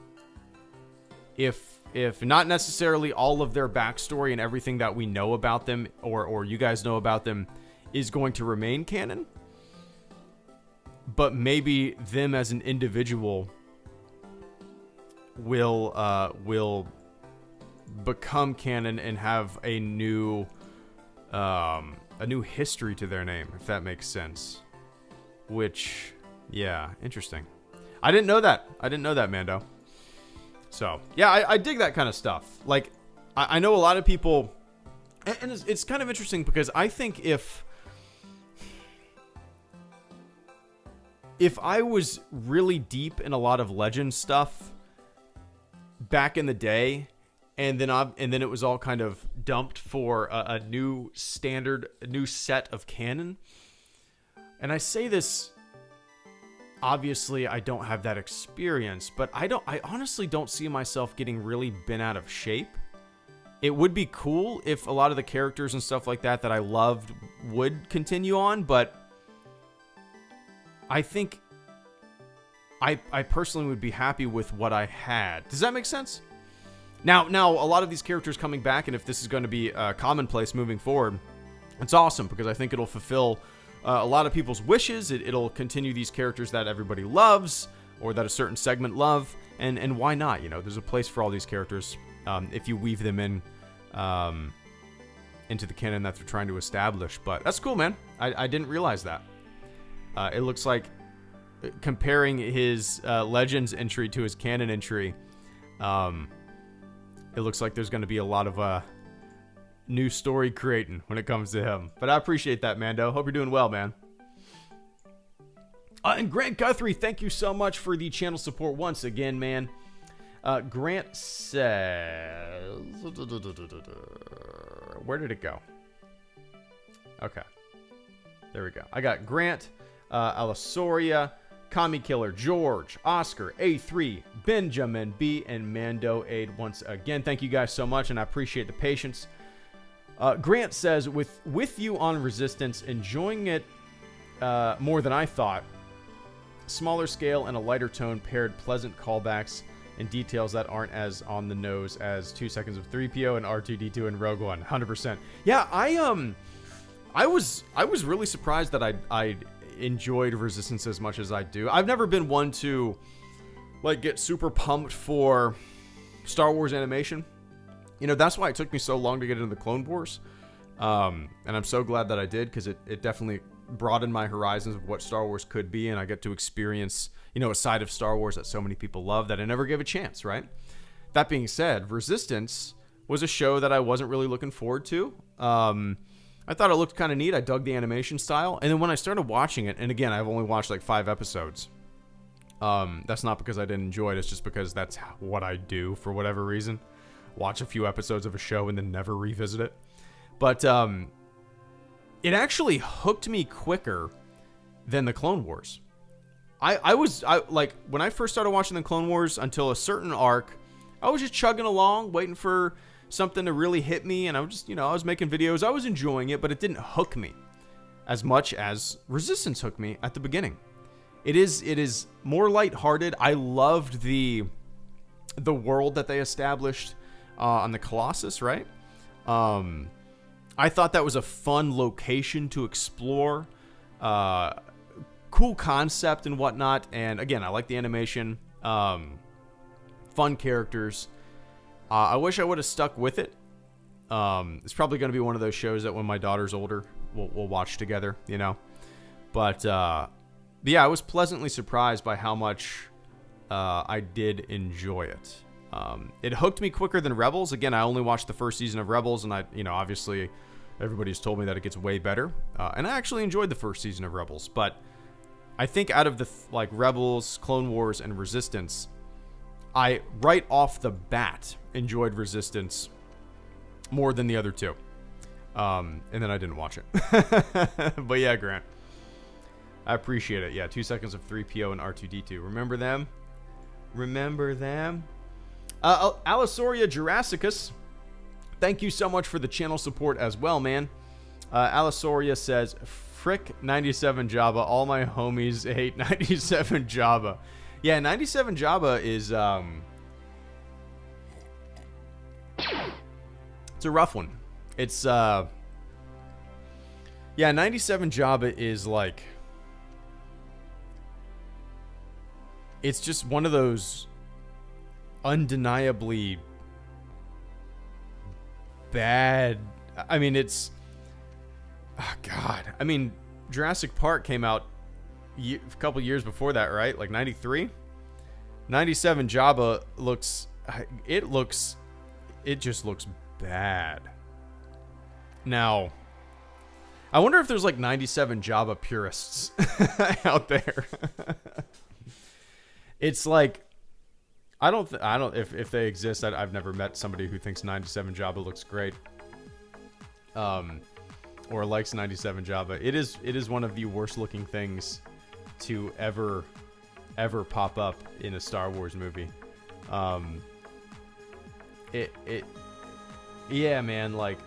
If not necessarily all of their backstory and everything that we know about them or you guys know about them is going to remain canon, but maybe them as an individual will become canon and have a new history to their name, if that makes sense. Which, yeah, interesting. I didn't know that, Mando. So, yeah, I dig that kind of stuff. Like, I know a lot of people, and it's kind of interesting because I think if I was really deep in a lot of Legend stuff back in the day, and then it was all kind of dumped for a new standard, a new set of canon. And I say this, obviously I don't have that experience, but I honestly don't see myself getting really bent out of shape. It would be cool if a lot of the characters and stuff like that I loved would continue on, but I think I personally would be happy with what I had. Does that make sense? Now, a lot of these characters coming back, and if this is going to be commonplace moving forward, it's awesome because I think it'll fulfill a lot of people's wishes. It'll continue these characters that everybody loves, or that a certain segment love, and why not? You know, there's a place for all these characters if you weave them in into the canon that they're trying to establish. But that's cool, man. I didn't realize that. It looks like comparing his Legends entry to his canon entry, it looks like there's going to be a lot of new story creating when it comes to him. But I appreciate that, Mando. Hope you're doing well, man. And Grant Guthrie, thank you so much for the channel support once again, man. Grant says... Where did it go? Okay. There we go. I got Grant, Alasoria, Kami Killer, George, Oscar, A3, Benjamin B, and Mando Aid once again. Thank you guys so much, and I appreciate the patience. Grant says, with you on Resistance, enjoying it more than I thought. Smaller scale and a lighter tone paired pleasant callbacks and details that aren't as on the nose as 2 seconds of 3PO and R2-D2 and Rogue One. 100%. Yeah, I was really surprised that I enjoyed Resistance as much as I do. I've never been one to like get super pumped for Star Wars animation. You know, that's why it took me so long to get into the Clone Wars. And I'm so glad that I did, because it definitely broadened my horizons of what Star Wars could be, and I get to experience, you know, a side of Star Wars that so many people love that I never gave a chance, right? That being said, Resistance was a show that I wasn't really looking forward to. I thought it looked kind of neat. I dug the animation style. And then when I started watching it, and again, I've only watched like 5 episodes. That's not because I didn't enjoy it. It's just because that's what I do for whatever reason. Watch a few episodes of a show and then never revisit it. But it actually hooked me quicker than the Clone Wars. I like, when I first started watching the Clone Wars until a certain arc, I was just chugging along, waiting for something to really hit me, and I was just, you know, I was making videos, I was enjoying it, but it didn't hook me as much as Resistance hooked me at the beginning. It is more lighthearted. I loved the world that they established on the Colossus, right? I thought that was a fun location to explore, cool concept and whatnot, and again, I like the animation, fun characters. I wish I would have stuck with it. It's probably going to be one of those shows that when my daughter's older, we'll watch together, you know. But yeah, I was pleasantly surprised by how much I did enjoy it. It hooked me quicker than Rebels. Again, I only watched the first season of Rebels, and obviously everybody's told me that it gets way better. And I actually enjoyed the first season of Rebels, but I think out of the Rebels, Clone Wars, and Resistance, I right off the bat enjoyed Resistance more than the other two. And then I didn't watch it. But yeah, Grant, I appreciate it. Yeah, 2 seconds of 3PO and R2-D2. Remember them? Remember them? Alisoria Jurassicus, thank you so much for the channel support as well, man. Alisoria says, frick 97 Jabba. All my homies hate 97 Jabba. Yeah, 97 Jabba is, it's a rough one. It's, yeah, 97 Jabba is like, it's just one of those undeniably bad. I mean, it's, oh God. I mean, Jurassic Park came out a couple years before that, right? Like 93? 97 Jabba looks, it just looks bad. Now, I wonder if there's like 97 Jabba purists out there. It's like, I don't, if they exist, I've never met somebody who thinks 97 Jabba looks great. Or likes 97 Jabba. It is one of the worst looking things to ever pop up in a Star Wars movie. Yeah, man, like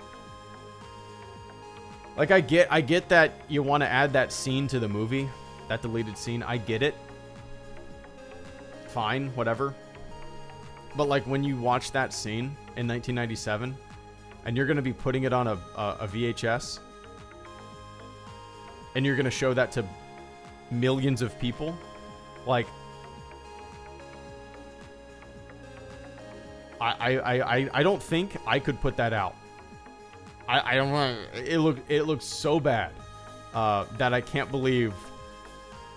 I get that you want to add that scene to the movie, that deleted scene. I get it. Fine, whatever. But like when you watch that scene in 1997 and you're going to be putting it on a VHS and you're going to show that to millions of people, like, I don't think I could put that out. I don't want. It looks so bad that I can't believe.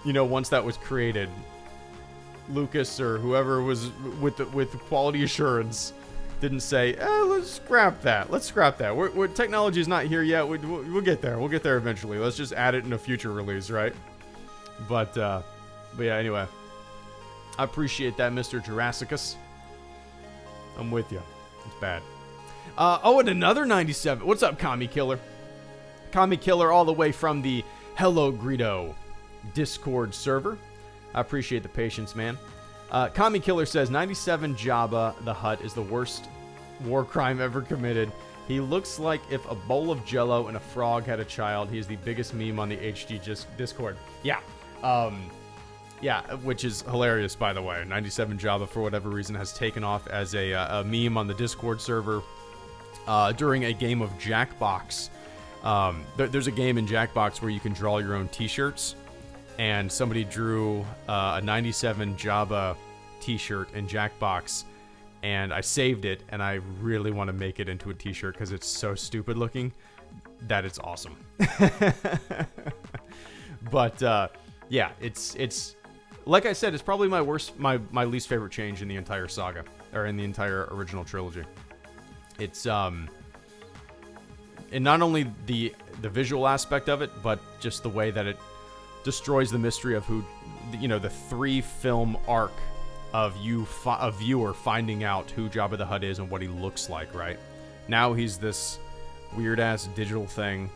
Once that was created, Lucas or whoever was with quality assurance didn't say, let's scrap that. Technology is not here yet. We'll get there. We'll get there eventually. Let's just add it in a future release, right? But yeah, anyway. I appreciate that, Mr. Jurassicus. I'm with you. It's bad. And another 97. What's up, Commie Killer? Commie Killer all the way from the HelloGreedo Discord server. I appreciate the patience, man. Commie Killer says, 97 Jabba the Hutt is the worst war crime ever committed. He looks like if a bowl of Jello and a frog had a child. He is the biggest meme on the HG Discord. Yeah. Yeah, which is hilarious, by the way. 97 Jabba, for whatever reason, has taken off as a meme on the Discord server during a game of Jackbox. There's a game in Jackbox where you can draw your own t-shirts, and somebody drew a 97 Jabba t-shirt in Jackbox, and I saved it, and I really want to make it into a t-shirt because it's so stupid looking that it's awesome. But yeah, it's like I said, it's probably my least favorite change in the entire saga, or in the entire original trilogy. It's and not only the visual aspect of it, but just the way that it destroys the mystery of who, the 3-film arc of a viewer finding out who Jabba the Hutt is and what he looks like. Right now, he's this weird ass digital thing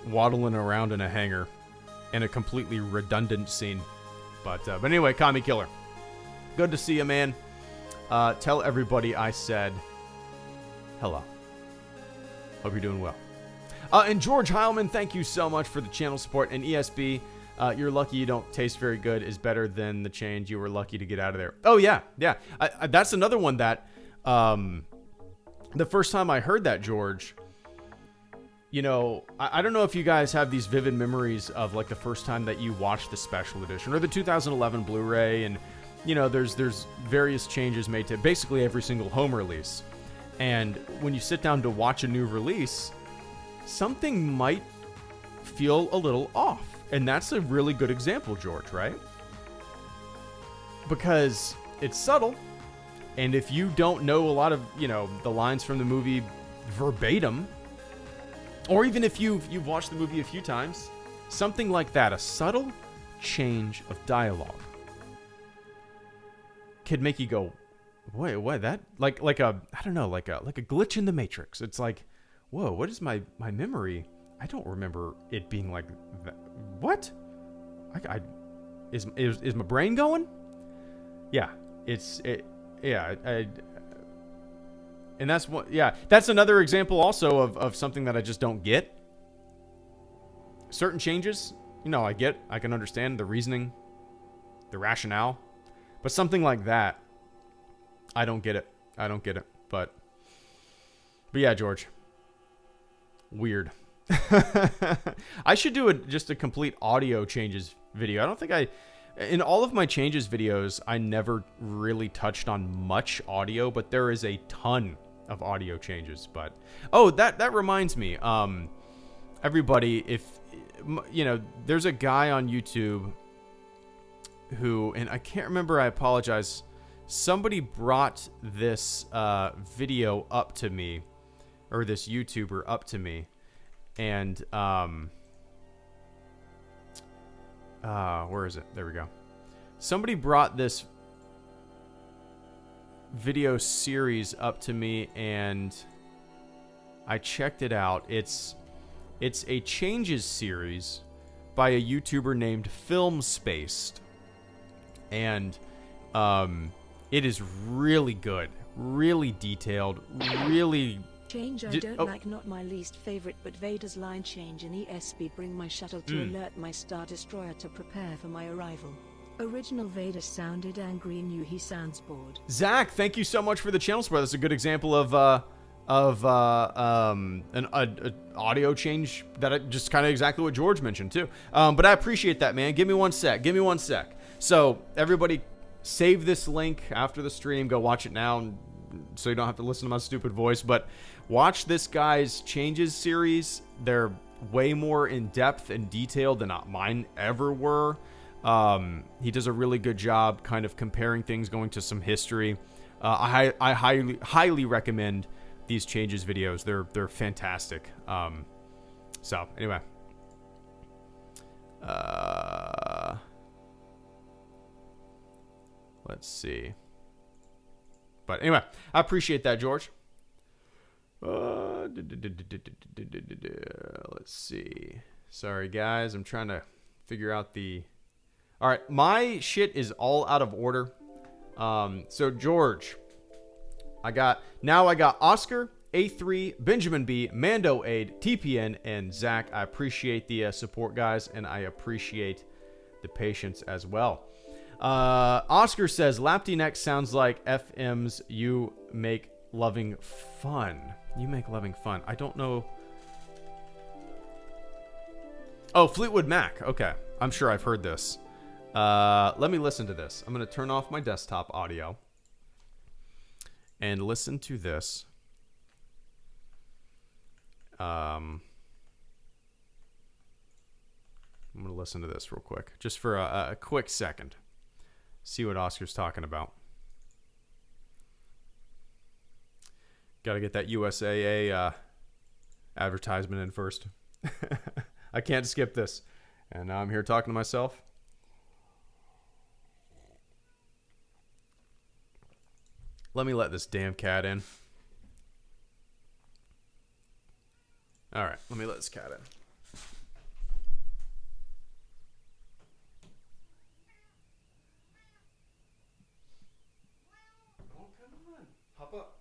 waddling around in a hangar in a completely redundant scene. But anyway, Commie Killer, good to see you, man. Tell everybody I said hello. Hope you're doing well. And George Heilman, thank you so much for the channel support. And ESB, you're lucky you don't taste very good is better than the change. You were lucky to get out of there. Oh, yeah. That's another one that the first time I heard that, George, I don't know if you guys have these vivid memories of like the first time that you watched the special edition or the 2011 Blu-ray, and there's various changes made to basically every single home release. And when you sit down to watch a new release, something might feel a little off. And that's a really good example, George, right? Because it's subtle. And if you don't know a lot of, the lines from the movie verbatim, or even if you've watched the movie a few times, something like that, a subtle change of dialogue, could make you go, wait, what? That like a I don't know, like a glitch in the Matrix. It's like, whoa, what is my memory? I don't remember it being like that. What? Is my brain going? Yeah, and that's what, that's another example also of something that I just don't get. Certain changes, I can understand the reasoning, the rationale, but something like that, I don't get it. But yeah, George, weird. I should do just a complete audio changes video. I don't think in all of my changes videos, I never really touched on much audio, but there is a ton of audio changes. But that reminds me, everybody, if there's a guy on YouTube who, and I can't remember, I apologize, somebody brought this video up to me, or this YouTuber up to me, and where is it? There we go. Somebody brought this video series up to me, and I checked it out. It's a changes series by a YouTuber named Film Spaced, and it is really good, really detailed, really. Change I don't like, not my least favorite, but Vader's line change in ESB: bring my shuttle to alert my Star Destroyer to prepare for my arrival. Original Vader sounded angry, new he sounds bored. Zach, thank you so much for the channel support. That's a good example of an audio change that just kind of exactly what George mentioned too. But I appreciate that, man. Give me one sec. So everybody, save this link after the stream. Go watch it now and so you don't have to listen to my stupid voice. But watch this guy's Changes series. They're way more in depth and detailed than mine ever were. He does a really good job kind of comparing things, going to some history. I highly recommend these Changes videos. They're fantastic. So anyway, let's see. But anyway, I appreciate that, George. Let's see. Sorry, guys. I'm trying to figure out the... All right, my shit is all out of order. So, George, I got Oscar, A3, Benjamin B, Mando Aid, TPN, and Zach. I appreciate the support, guys, and I appreciate the patience as well. Oscar says, Lapty Neck sounds like FM's You Make Loving Fun. You Make Loving Fun. I don't know. Oh, Fleetwood Mac. Okay. I'm sure I've heard this. Let me listen to this. I'm going to turn off my desktop audio and listen to this. I'm going to listen to this real quick, just for a quick second. See what Oscar's talking about. Got to get that USAA advertisement in first. I can't skip this. And now I'm here talking to myself. Let me let this damn cat in. All right, let me let this cat in. Oh, come on. Hop up.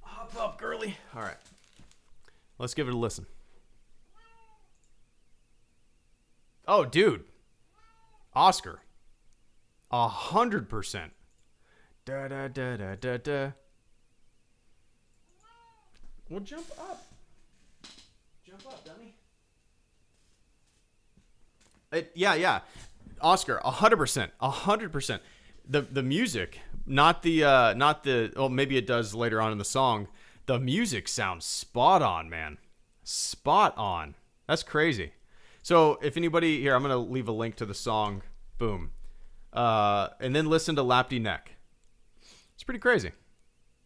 Hop up, girly. All right. Let's give it a listen. Oh, dude. Oscar. 100%. Da da da da da da. Well, jump up. Jump up, dummy. Yeah. Oscar, 100%. 100%. The music, not the well, maybe it does later on in the song. The music sounds spot on, man. Spot on. That's crazy. So if anybody here, I'm gonna leave a link to the song. Boom. And then listen to Lapty Neck. It's pretty crazy.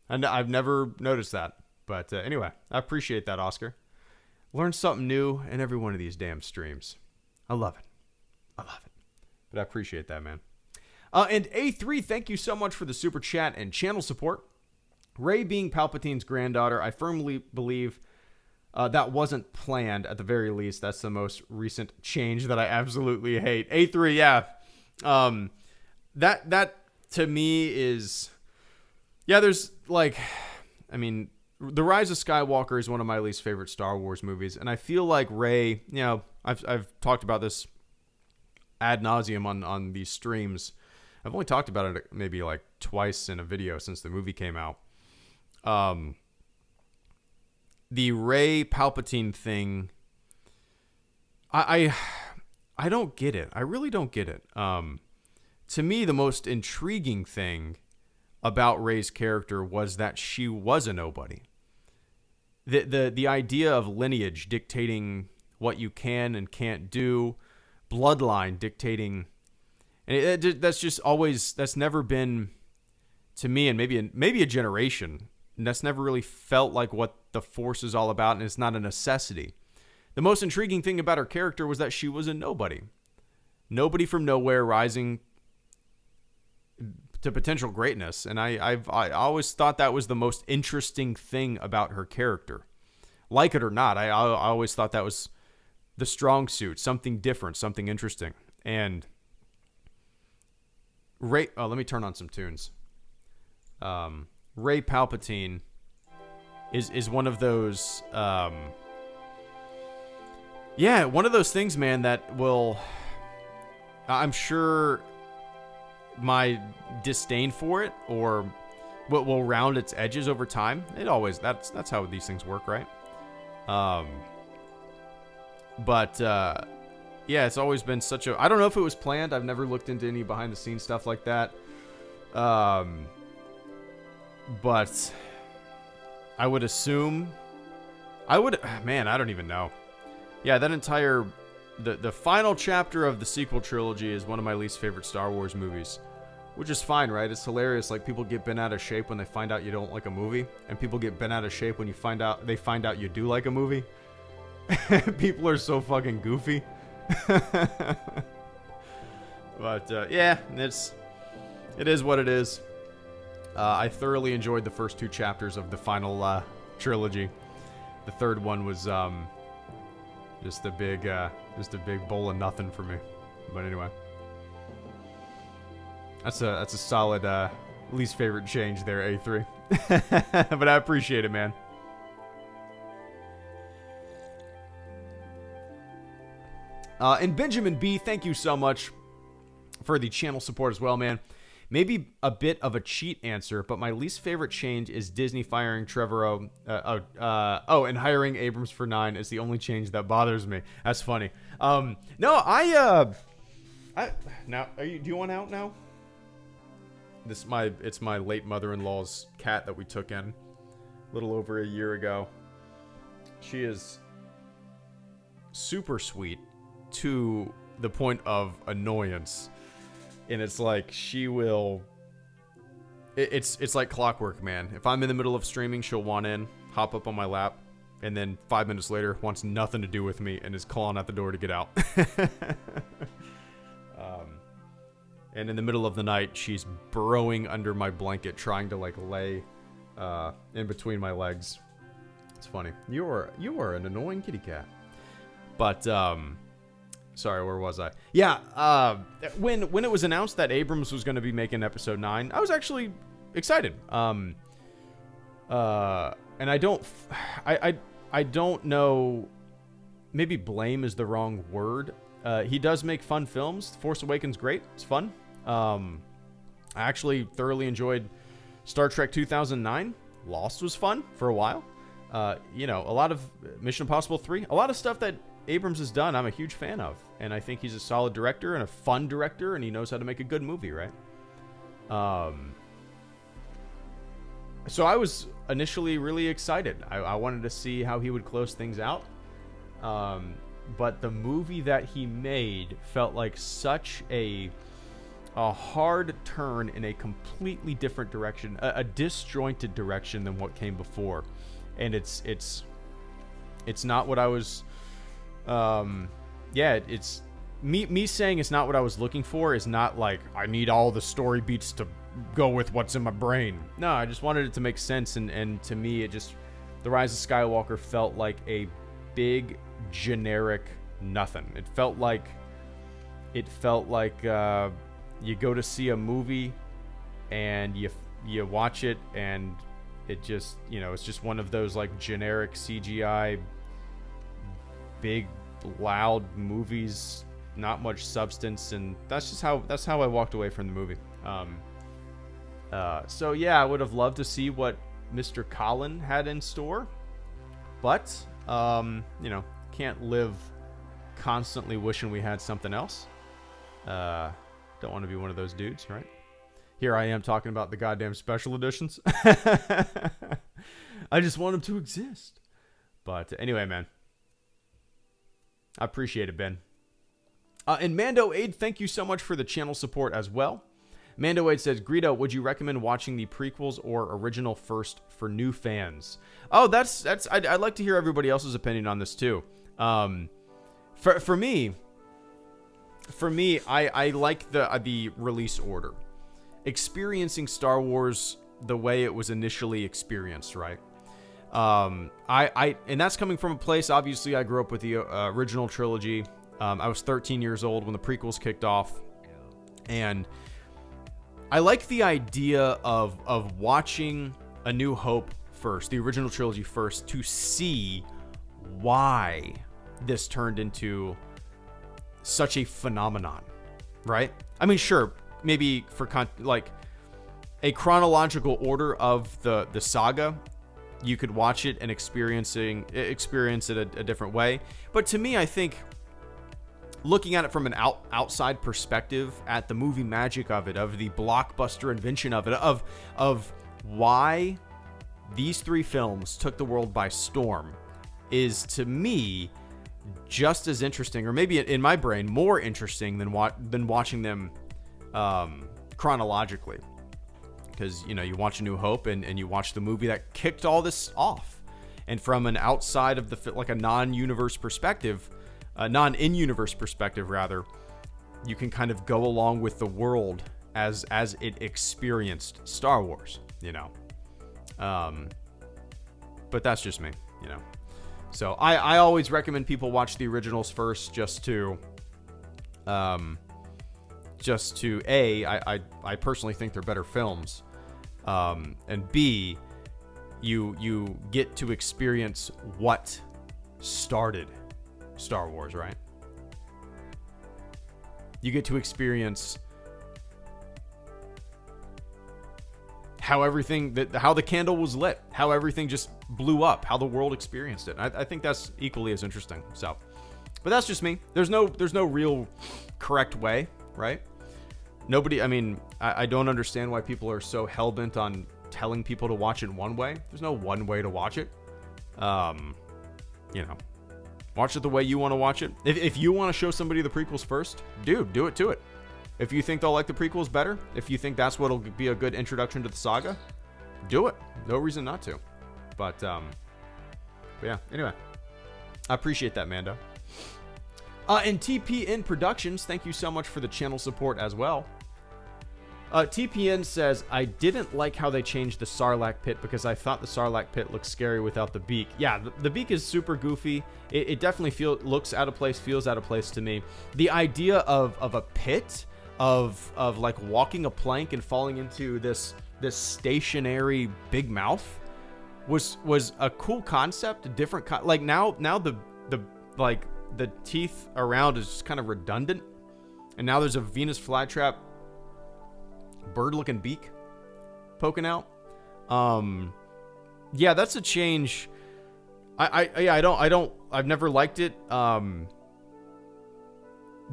And I've never noticed that. But anyway, I appreciate that, Oscar. Learn something new in every one of these damn streams. I love it. I love it. But I appreciate that, man. And A3, thank you so much for the super chat and channel support. Rey being Palpatine's granddaughter, I firmly believe that wasn't planned at the very least. That's the most recent change that I absolutely hate. A3, yeah. That to me is... Yeah, there's like... I mean... The Rise of Skywalker is one of my least favorite Star Wars movies, and I feel like Rey, you know, I've talked about this ad nauseum on these streams. I've only talked about it maybe like twice in a video since the movie came out. The Rey Palpatine thing, I don't get it. I really don't get it. To me, the most intriguing thing about Rey's character was that she was a nobody. The idea of lineage dictating what you can and can't do, bloodline dictating, and that's just always, that's never been, to me, and maybe a generation, and that's never really felt like what the Force is all about, and it's not a necessity. The most intriguing thing about her character was that she was a nobody. Nobody from nowhere rising to potential greatness, and I always thought that was the most interesting thing about her character. Like it or not, I always thought that was the strong suit, something different, something interesting. And Rey, let me turn on some tunes. Rey Palpatine is one of those, yeah, one of those things, man, that will, I'm sure my disdain for it, or what will round its edges over time. It always, that's how these things work, right? But yeah, it's always been such a, I don't know if it was planned. I've never looked into any behind the scenes stuff like that. But I would assume... Man, I don't even know. Yeah, that entire... The final chapter of the sequel trilogy is one of my least favorite Star Wars movies. Which is fine, right? It's hilarious. Like, people get bent out of shape when they find out you don't like a movie. And people get bent out of shape when they find out you do like a movie. People are so fucking goofy. But, yeah, it is what it is. I thoroughly enjoyed the first 2 chapters of the final trilogy. The third one was just a big bowl of nothing for me. But anyway, that's a solid least favorite change there, A3. But I appreciate it, man. And Benjamin B, thank you so much for the channel support as well, man. Maybe a bit of a cheat answer, but my least favorite change is Disney firing Trevorrow. And hiring Abrams for 9 is the only change that bothers me. That's funny. No, now, do you want out now? It's my late mother-in-law's cat that we took in a little over a year ago. She is super sweet to the point of annoyance. And it's like, she will... It's like clockwork, man. If I'm in the middle of streaming, she'll want in, hop up on my lap, and then 5 minutes later, wants nothing to do with me and is clawing at the door to get out. And in the middle of the night, she's burrowing under my blanket, trying to, like, lay in between my legs. It's funny. You are an annoying kitty cat. But, sorry, where was I? Yeah, when it was announced that Abrams was going to be making episode 9, I was actually excited. And I don't know, maybe blame is the wrong word. He does make fun films. Force Awakens, great. It's fun. I actually thoroughly enjoyed Star Trek 2009. Lost was fun for a while. A lot of Mission Impossible 3, a lot of stuff that Abrams has done, I'm a huge fan of. And I think he's a solid director and a fun director, and he knows how to make a good movie, right? So I was initially really excited. I wanted to see how he would close things out. But the movie that he made felt like such a hard turn in a completely different direction, a disjointed direction than what came before. And it's not what I was... it's me saying it's not what I was looking for is not like I need all the story beats to go with what's in my brain. No, I just wanted it to make sense, and to me it just, The Rise of Skywalker felt like a big generic nothing. It felt like you go to see a movie and you watch it and it just, it's just one of those like generic CGI big loud movies, not much substance, and that's how I walked away from the movie. So yeah, I would have loved to see what Mr. Colin had in store, but can't live constantly wishing we had something else. Don't want to be one of those dudes, right? Here I am talking about the goddamn special editions. I just want them to exist. But anyway, man, I appreciate it, Ben. And Mando Aid, thank you so much for the channel support as well. Mando Aid says, Greedo, would you recommend watching the prequels or original first for new fans? Oh, I'd like to hear everybody else's opinion on this too. For me, I like the release order. Experiencing Star Wars the way it was initially experienced, right? And that's coming from a place, obviously, I grew up with the original trilogy. I was 13 years old when the prequels kicked off. And I like the idea of watching A New Hope first, the original trilogy first, to see why this turned into such a phenomenon, right? I mean, sure, maybe for like a chronological order of the saga, you could watch it and experience it a different way. But to me, I think looking at it from an outside perspective, at the movie magic of it, of the blockbuster invention of it, of why these 3 films took the world by storm is, to me, just as interesting, or maybe in my brain more interesting than watching them chronologically. Because, you know, you watch A New Hope and you watch the movie that kicked all this off, and from an outside of the, like a non-universe perspective, a non-in-universe perspective rather, you can kind of go along with the world as it experienced Star Wars, you know. But that's just me, you know. So I always recommend people watch the originals first, just to I personally think they're better films, and B, you get to experience what started Star Wars, right? You get to experience how the candle was lit, how everything just blew up, how the world experienced it. I think that's equally as interesting. So, but that's just me. There's no real correct way, right? Nobody. I mean, I don't understand why people are so hell-bent on telling people to watch it one way. There's no one way to watch it. You know, watch it the way you want to watch it. If you want to show somebody the prequels first, dude, do it to it. If you think they'll like the prequels better, if you think that's what'll be a good introduction to the saga, do it. No reason not to. But yeah, anyway. I appreciate that, Mando. And TPN Productions, thank you so much for the channel support as well. TPN says, I didn't like how they changed the Sarlacc pit because I thought the Sarlacc pit looked scary without the beak. Yeah, the beak is super goofy. It definitely looks out of place, feels out of place to me. The idea of a pit, of like walking a plank and falling into this stationary big mouth was a cool concept, a different like now the like the teeth around is just kind of redundant, and now there's a Venus flytrap bird looking beak poking out. Yeah, that's a change. I've never liked it.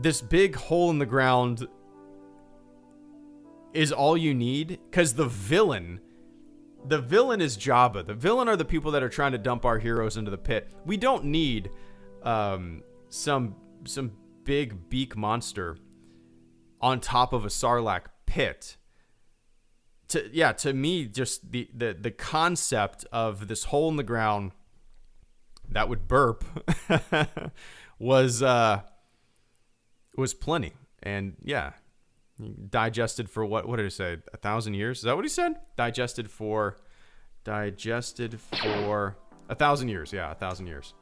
This big hole in the ground is all you need, because the villain is Jabba. The villain are the people that are trying to dump our heroes into the pit. We don't need some big beak monster on top of a Sarlacc pit. To me, just the concept of this hole in the ground that would burp was plenty. And yeah, digested for what did he say? 1,000 years? Is that what he said? Digested for 1,000 years. Yeah, 1,000 years.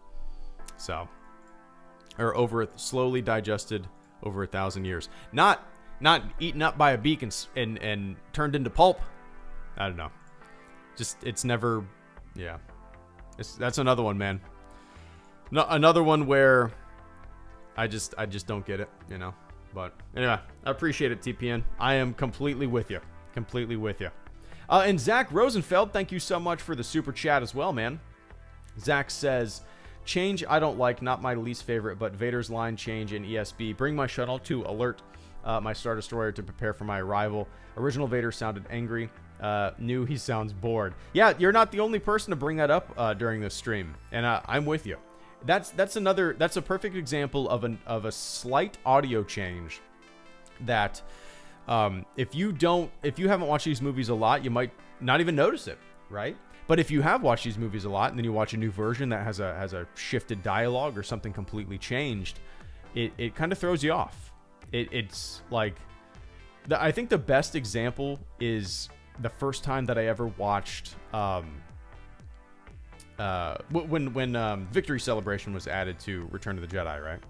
So, or slowly digested over 1,000 years. Not eaten up by a beak and turned into pulp. I don't know. Just, it's never, yeah. That's another one, man. No, another one where I just don't get it, you know. But anyway, I appreciate it, TPN. I am completely with you. Completely with you. And Zach Rosenfeld, thank you so much for the super chat as well, man. Zach says, change I don't like, not my least favorite, but Vader's line change in ESB. Bring my shuttle to alert my Star Destroyer to prepare for my arrival. Original Vader sounded angry. New he sounds bored. Yeah, you're not the only person to bring that up during this stream, and I'm with you. That's a perfect example of a slight audio change that if you haven't watched these movies a lot, you might not even notice it, right? But if you have watched these movies a lot and then you watch a new version that has a shifted dialogue or something completely changed, it kind of throws you off. It's like, I think the best example is the first time that I ever watched when Victory Celebration was added to Return of the Jedi, right?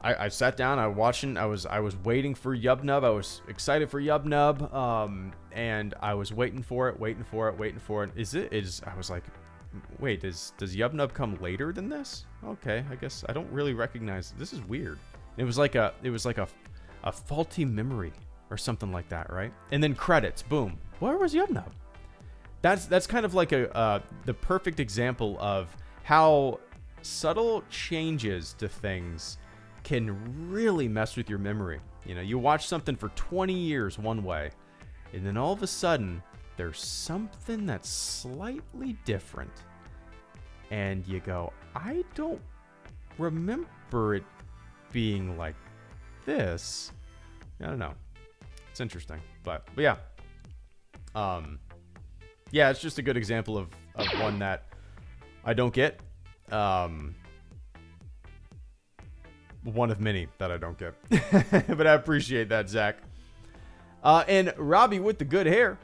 I sat down, I was waiting for Yub Nub. I was excited for Yub Nub, and I was waiting for it. I was like, wait, does Yub Nub come later than this? Okay, I guess I don't really recognize. This is weird. It was like a faulty memory or something like that, right? And then credits, boom. Where was Yub Nub? That's kind of like the perfect example of how subtle changes to things can really mess with your memory. You know, you watch something for 20 years one way, and then all of a sudden there's something that's slightly different. And you go, I don't remember it being like this. I don't know. It's interesting. But yeah. Yeah, it's just a good example of one that I don't get. One of many that I don't get. But I appreciate that, Zach. And Robbie with the good hair.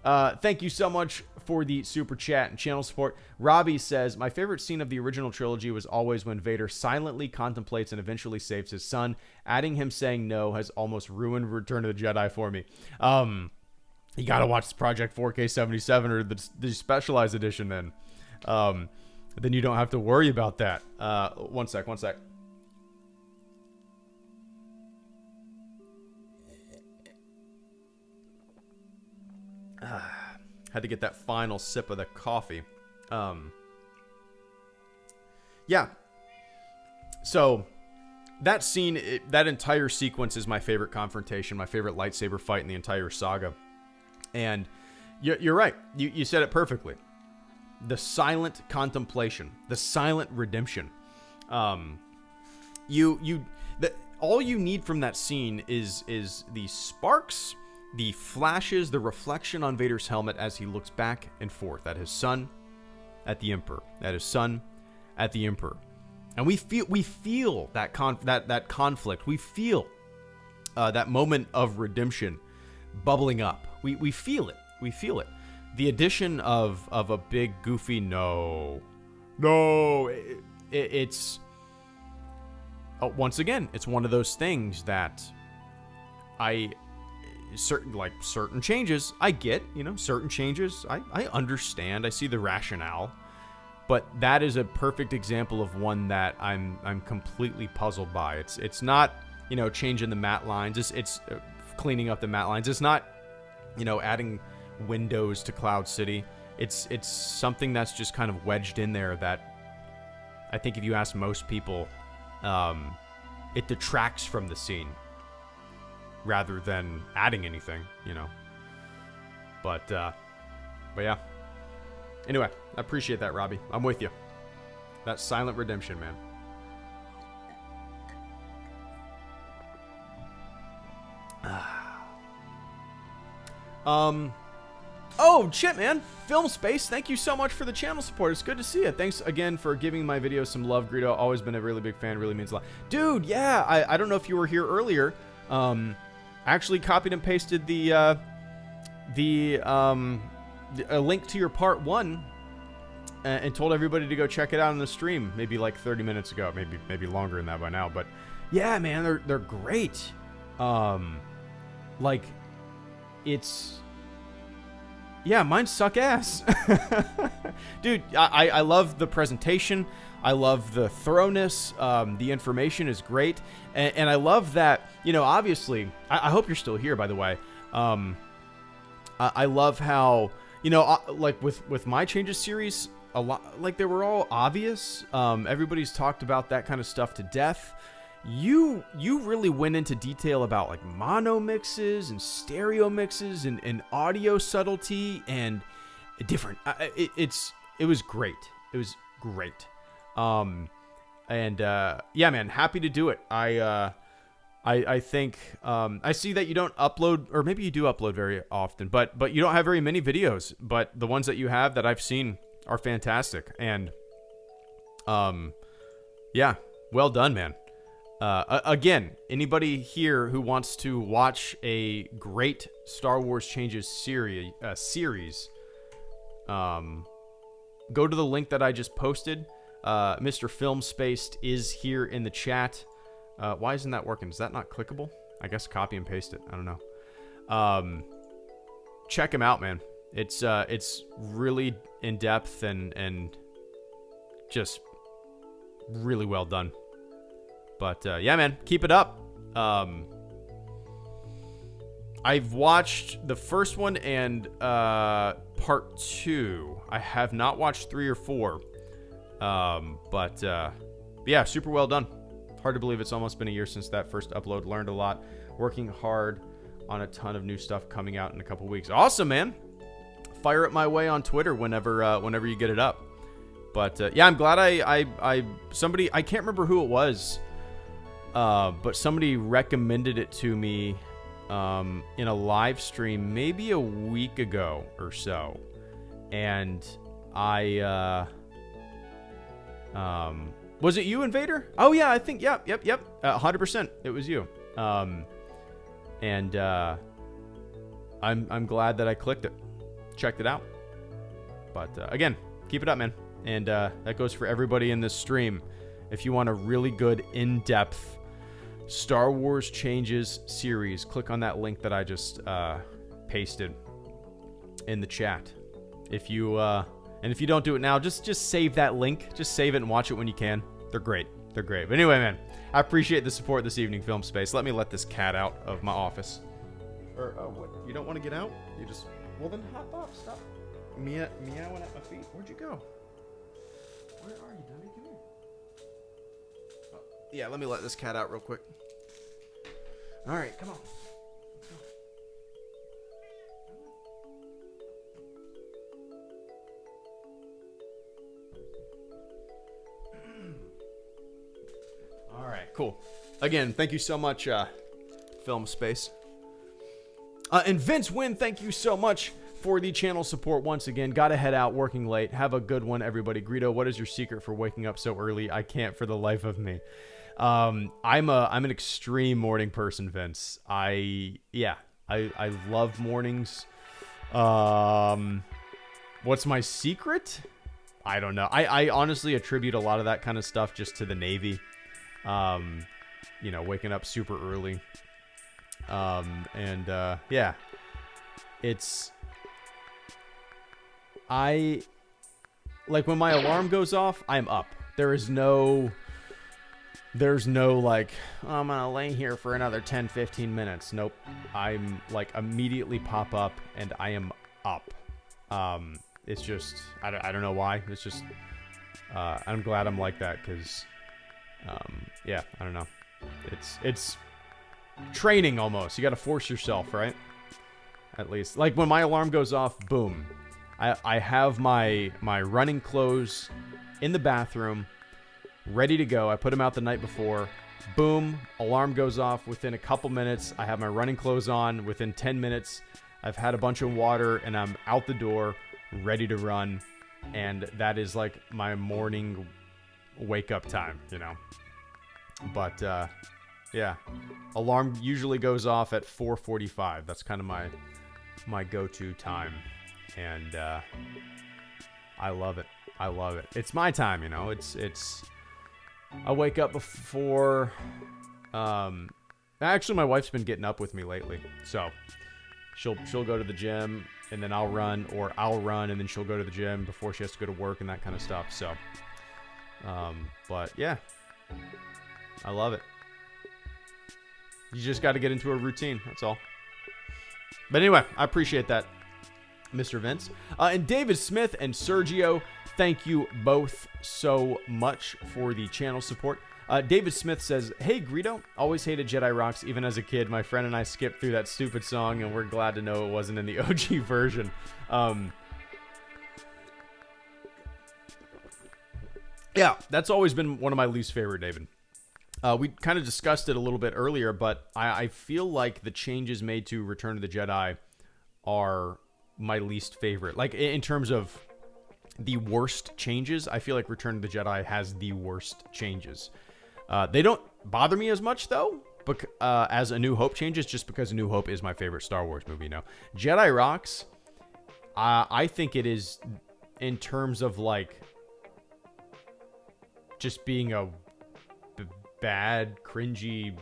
Thank you so much for the super chat and channel support. Robbie says, my favorite scene of the original trilogy was always when Vader silently contemplates and eventually saves his son. Adding him saying no has almost ruined Return of the Jedi for me. You gotta watch this Project 4K 77 or the specialized edition then. Then you don't have to worry about that. One sec. Had to get that final sip of the coffee. Yeah. So that scene, that entire sequence is my favorite confrontation, my favorite lightsaber fight in the entire saga. And you're right. You said it perfectly. The silent contemplation, the silent redemption. All you need from that scene is the sparks, the flashes, the reflection on Vader's helmet as he looks back and forth at his son, at the Emperor, at his son, at the Emperor, and we feel that conflict. We feel that moment of redemption bubbling up. We feel it. We feel it. The addition of a big goofy no, it's once again, it's one of those things that certain changes I get, certain changes I understand, I see the rationale, but that is a perfect example of one that I'm completely puzzled by. It's not changing the matte lines, it's cleaning up the matte lines, it's not adding windows to Cloud City. It's something that's just kind of wedged in there that I think if you ask most people, it detracts from the scene rather than adding anything, But yeah. Anyway, I appreciate that, Robbie. I'm with you. That silent redemption, man. Oh, shit, man. Film Space, thank you so much for the channel support. It's good to see you. Thanks again for giving my videos some love, Greedo. Always been a really big fan. Really means a lot. Dude, yeah, I don't know if you were here earlier. Actually copied and pasted a link to your part 1 and told everybody to go check it out on the stream maybe like 30 minutes ago, maybe longer than that by now. But yeah, man, they're great. Like, it's, yeah, mine suck ass. Dude, I love the presentation. I love the thoroughness. The information is great. And I love that, obviously, I hope you're still here, by the way. I love how, like with my Changes series, a lot, like they were all obvious. Everybody's talked about that kind of stuff to death. You really went into detail about like mono mixes and stereo mixes and audio subtlety and different. It was great. It was great. Yeah, man, happy to do it. I think I see that you don't upload, or maybe you do upload very often, but you don't have very many videos. But the ones that you have that I've seen are fantastic. And yeah, well done, man. Again, anybody here who wants to watch a great Star Wars Changes series, go to the link that I just posted. Mr. Film Spaced is here in the chat. Why isn't that working? Is that not clickable? I guess copy and paste it. I don't know. Check him out, man. It's really in depth and just really well done. But yeah, man, keep it up. I've watched the first one and part 2. I have not watched 3 or 4. But yeah, super well done. Hard to believe it's almost been a year since that first upload. Learned a lot. Working hard on a ton of new stuff coming out in a couple weeks. Awesome, man. fire it my way on Twitter whenever you get it up. But yeah, I'm glad somebody, I can't remember who it was, but somebody recommended it to me in a live stream maybe a week ago or so, and was it you, Invader? Oh yeah, I think yep, 100%, it was you. And I'm glad that I clicked it, checked it out. But again, keep it up, man. And that goes for everybody in this stream. If you want a really good, in-depth Star Wars Changes series, click on that link that I just pasted in the chat. If you don't do it now, just save that link. Just save it and watch it when you can. They're great. They're great. But anyway, man, I appreciate the support this evening, Film Space. Let me let this cat out of my office. Or, oh, what? You don't want to get out? You just... Well, then hop up. Stop meowing at my feet. Where'd you go? Where are you, Dummy? Come here. Oh, yeah, let me let this cat out real quick. All right, come on. All right, cool. Again, thank you so much, Film Space. And Vince Wynn, thank you so much for the channel support once again. Gotta head out, working late. Have a good one, everybody. Greedo, what is your secret for waking up so early? I can't for the life of me. I'm an extreme morning person, Vince. I love mornings. What's my secret? I don't know. I honestly attribute a lot of that kind of stuff just to the Navy. Waking up super early. Yeah, it's, like when my alarm goes off, I'm up. There's no like, oh, I'm gonna lay here for another 10-15 minutes. Nope. I'm like immediately pop up and I am up. It's just, I don't know why. It's just, I'm glad I'm like that. Cause, yeah, I don't know. It's training almost. You got to force yourself, right? At least, like when my alarm goes off, boom, I have my running clothes in the bathroom ready to go. I put them out the night before. Boom, alarm goes off. Within a couple minutes, I have my running clothes on. Within 10 minutes, I've had a bunch of water and I'm out the door ready to run. And that is like my morning wake up time, But yeah, alarm usually goes off at 4:45. That's kind of my go-to time, and I love it. I love it. It's my time, It's. I wake up before. Actually, my wife's been getting up with me lately, so she'll go to the gym and then I'll run, or I'll run and then she'll go to the gym before she has to go to work and that kind of stuff. So, but yeah, I love it. You just got to get into a routine. That's all. But anyway, I appreciate that, Mr. Vince. And David Smith and Sergio, thank you both so much for the channel support. David Smith says, hey, Greedo, always hated Jedi Rocks. Even as a kid, my friend and I skipped through that stupid song, and we're glad to know it wasn't in the OG version. Yeah, that's always been one of my least favorite, David. We kind of discussed it a little bit earlier, but I feel like the changes made to Return of the Jedi are my least favorite. Like, in terms of the worst changes, I feel like Return of the Jedi has the worst changes. They don't bother me as much, though, as A New Hope changes, just because A New Hope is my favorite Star Wars movie, Jedi Rocks, I think it is, in terms of, like, just being a bad, cringy,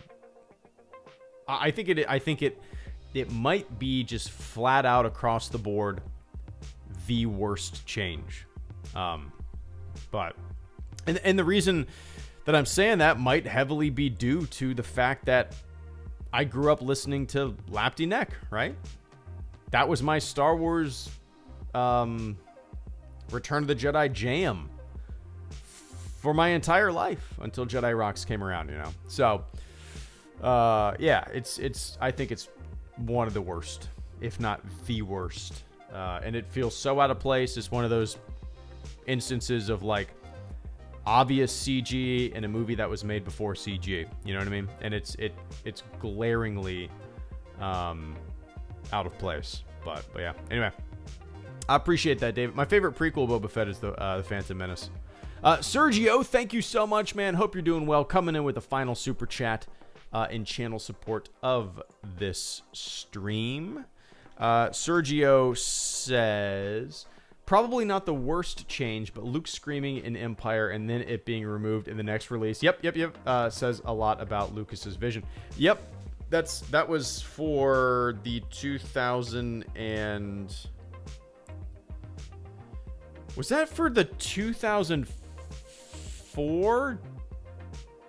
I think it might be just flat out across the board the worst change. But the reason that I'm saying that might heavily be due to the fact that I grew up listening to Lapty Neck, right? That was my Star Wars Return of the Jedi jam for my entire life until Jedi Rocks came around, So, yeah, I think it's one of the worst, if not the worst, And it feels so out of place. It's one of those instances of like obvious CG in a movie that was made before CG. You know what I mean? And it's glaringly out of place. But yeah. Anyway, I appreciate that, David. My favorite prequel Boba Fett is the Phantom Menace. Sergio, thank you so much, man. Hope you're doing well. Coming in with a final super chat in channel support of this stream. Sergio says, probably not the worst change, but Luke screaming in Empire and then it being removed in the next release. Yep. Says a lot about Lucas's vision. Yep. That was for the 2000 and... Was that for the 2004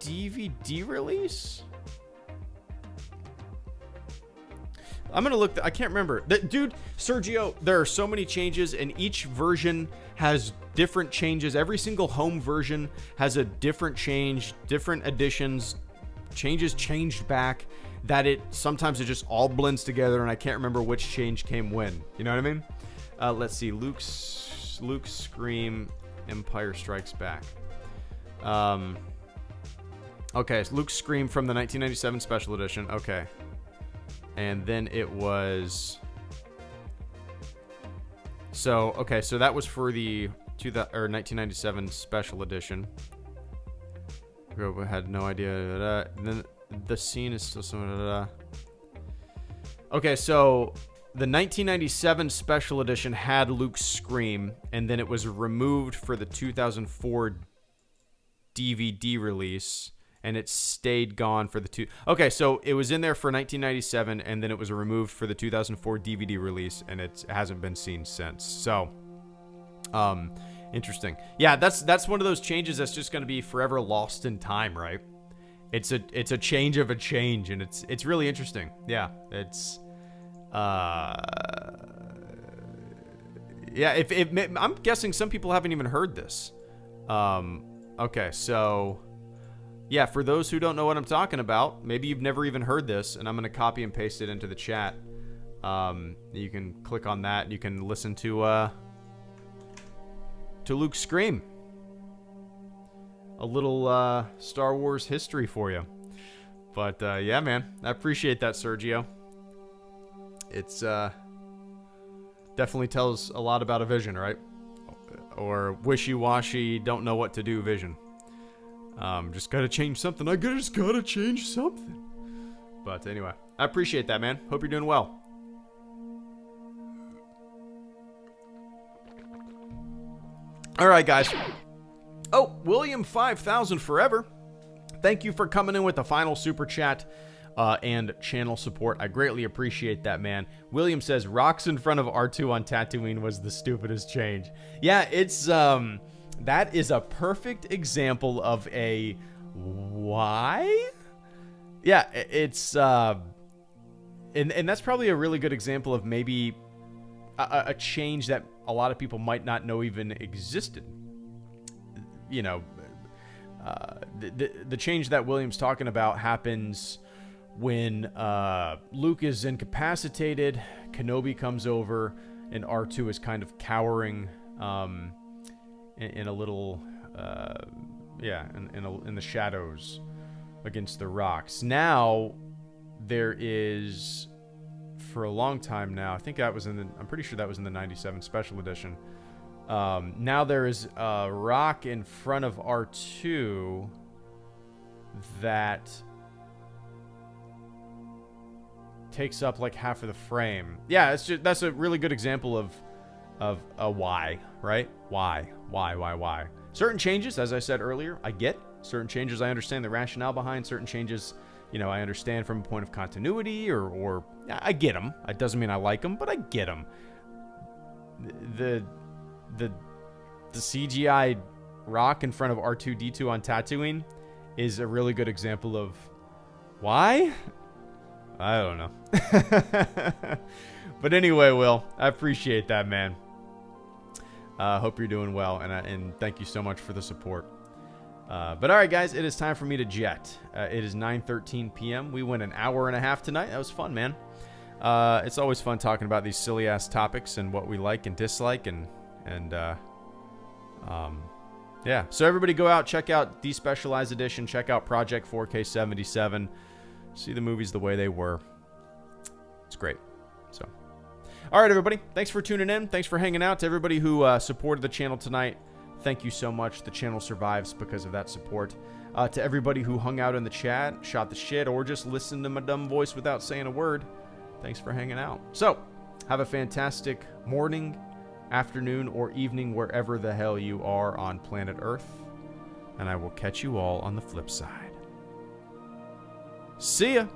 DVD release? I'm going to look. I can't remember. Dude, Sergio, there are so many changes, and each version has different changes. Every single home version has a different change, different additions, changes changed back, that sometimes it just all blends together, and I can't remember which change came when. You know what I mean? Let's see. Luke Scream, Empire Strikes Back. Okay, so Luke Scream from the 1997 Special Edition. Okay. And then it was... So that was for the 1997 Special Edition. I had no idea. Then the scene is still some... Okay, so... The 1997 Special Edition had Luke scream, and then it was removed for the 2004 DVD release, and it stayed gone for the two... Okay, so it was in there for 1997, and then it was removed for the 2004 DVD release, and it hasn't been seen since. So, interesting. Yeah, that's one of those changes that's just going to be forever lost in time, right? It's a change of a change, and it's really interesting. Yeah, it's... Yeah, if I'm guessing some people haven't even heard this. Okay, so yeah, for those who don't know what I'm talking about, maybe you've never even heard this, and I'm going to copy and paste it into the chat. You can click on that, and you can listen to Luke scream. A little Star Wars history for you. But yeah, man, I appreciate that, Sergio. It's definitely tells a lot about a vision, right? Or wishy-washy, don't know what to do vision. Just gotta change something. I just gotta change something. But anyway, I appreciate that, man. Hope you're doing well. All right, guys. Oh, William 5000 forever. Thank you for coming in with the final super chat. And channel support. I greatly appreciate that, man. William says, rocks in front of R2 on Tatooine was the stupidest change. Yeah, it's, that is a perfect example of a why? Yeah, it's, and that's probably a really good example of maybe a change that a lot of people might not know even existed. You know, the change that William's talking about happens when Luke is incapacitated, Kenobi comes over, and R2 is kind of cowering in a little, in the shadows against the rocks. Now, there is, for a long time now, I think that was I'm pretty sure that was in the 97 Special Edition. Now there is a rock in front of R2 that takes up like half of the frame. Yeah, that's a really good example of a why, right? Why? Certain changes, as I said earlier, I get. Certain changes I understand the rationale behind. Certain changes, I understand from a point of continuity or I get them. It doesn't mean I like them, but I get them. The CGI rock in front of R2-D2 on Tatooine is a really good example of why? I don't know. But anyway, Will, I appreciate that, man. Hope you're doing well, and thank you so much for the support. But all right, guys, it is time for me to jet. It is 9:13 p.m. We went an hour and a half tonight. That was fun, man. It's always fun talking about these silly ass topics and what we like and dislike and yeah. So everybody go out, check out Despecialized Edition, check out Project 4K77, see the movies the way they were. It's great. So, all right, everybody. Thanks for tuning in. Thanks for hanging out. To everybody who supported the channel tonight, thank you so much. The channel survives because of that support. To everybody who hung out in the chat, shot the shit, or just listened to my dumb voice without saying a word, thanks for hanging out. So, have a fantastic morning, afternoon, or evening, wherever the hell you are on planet Earth. And I will catch you all on the flip side. See ya!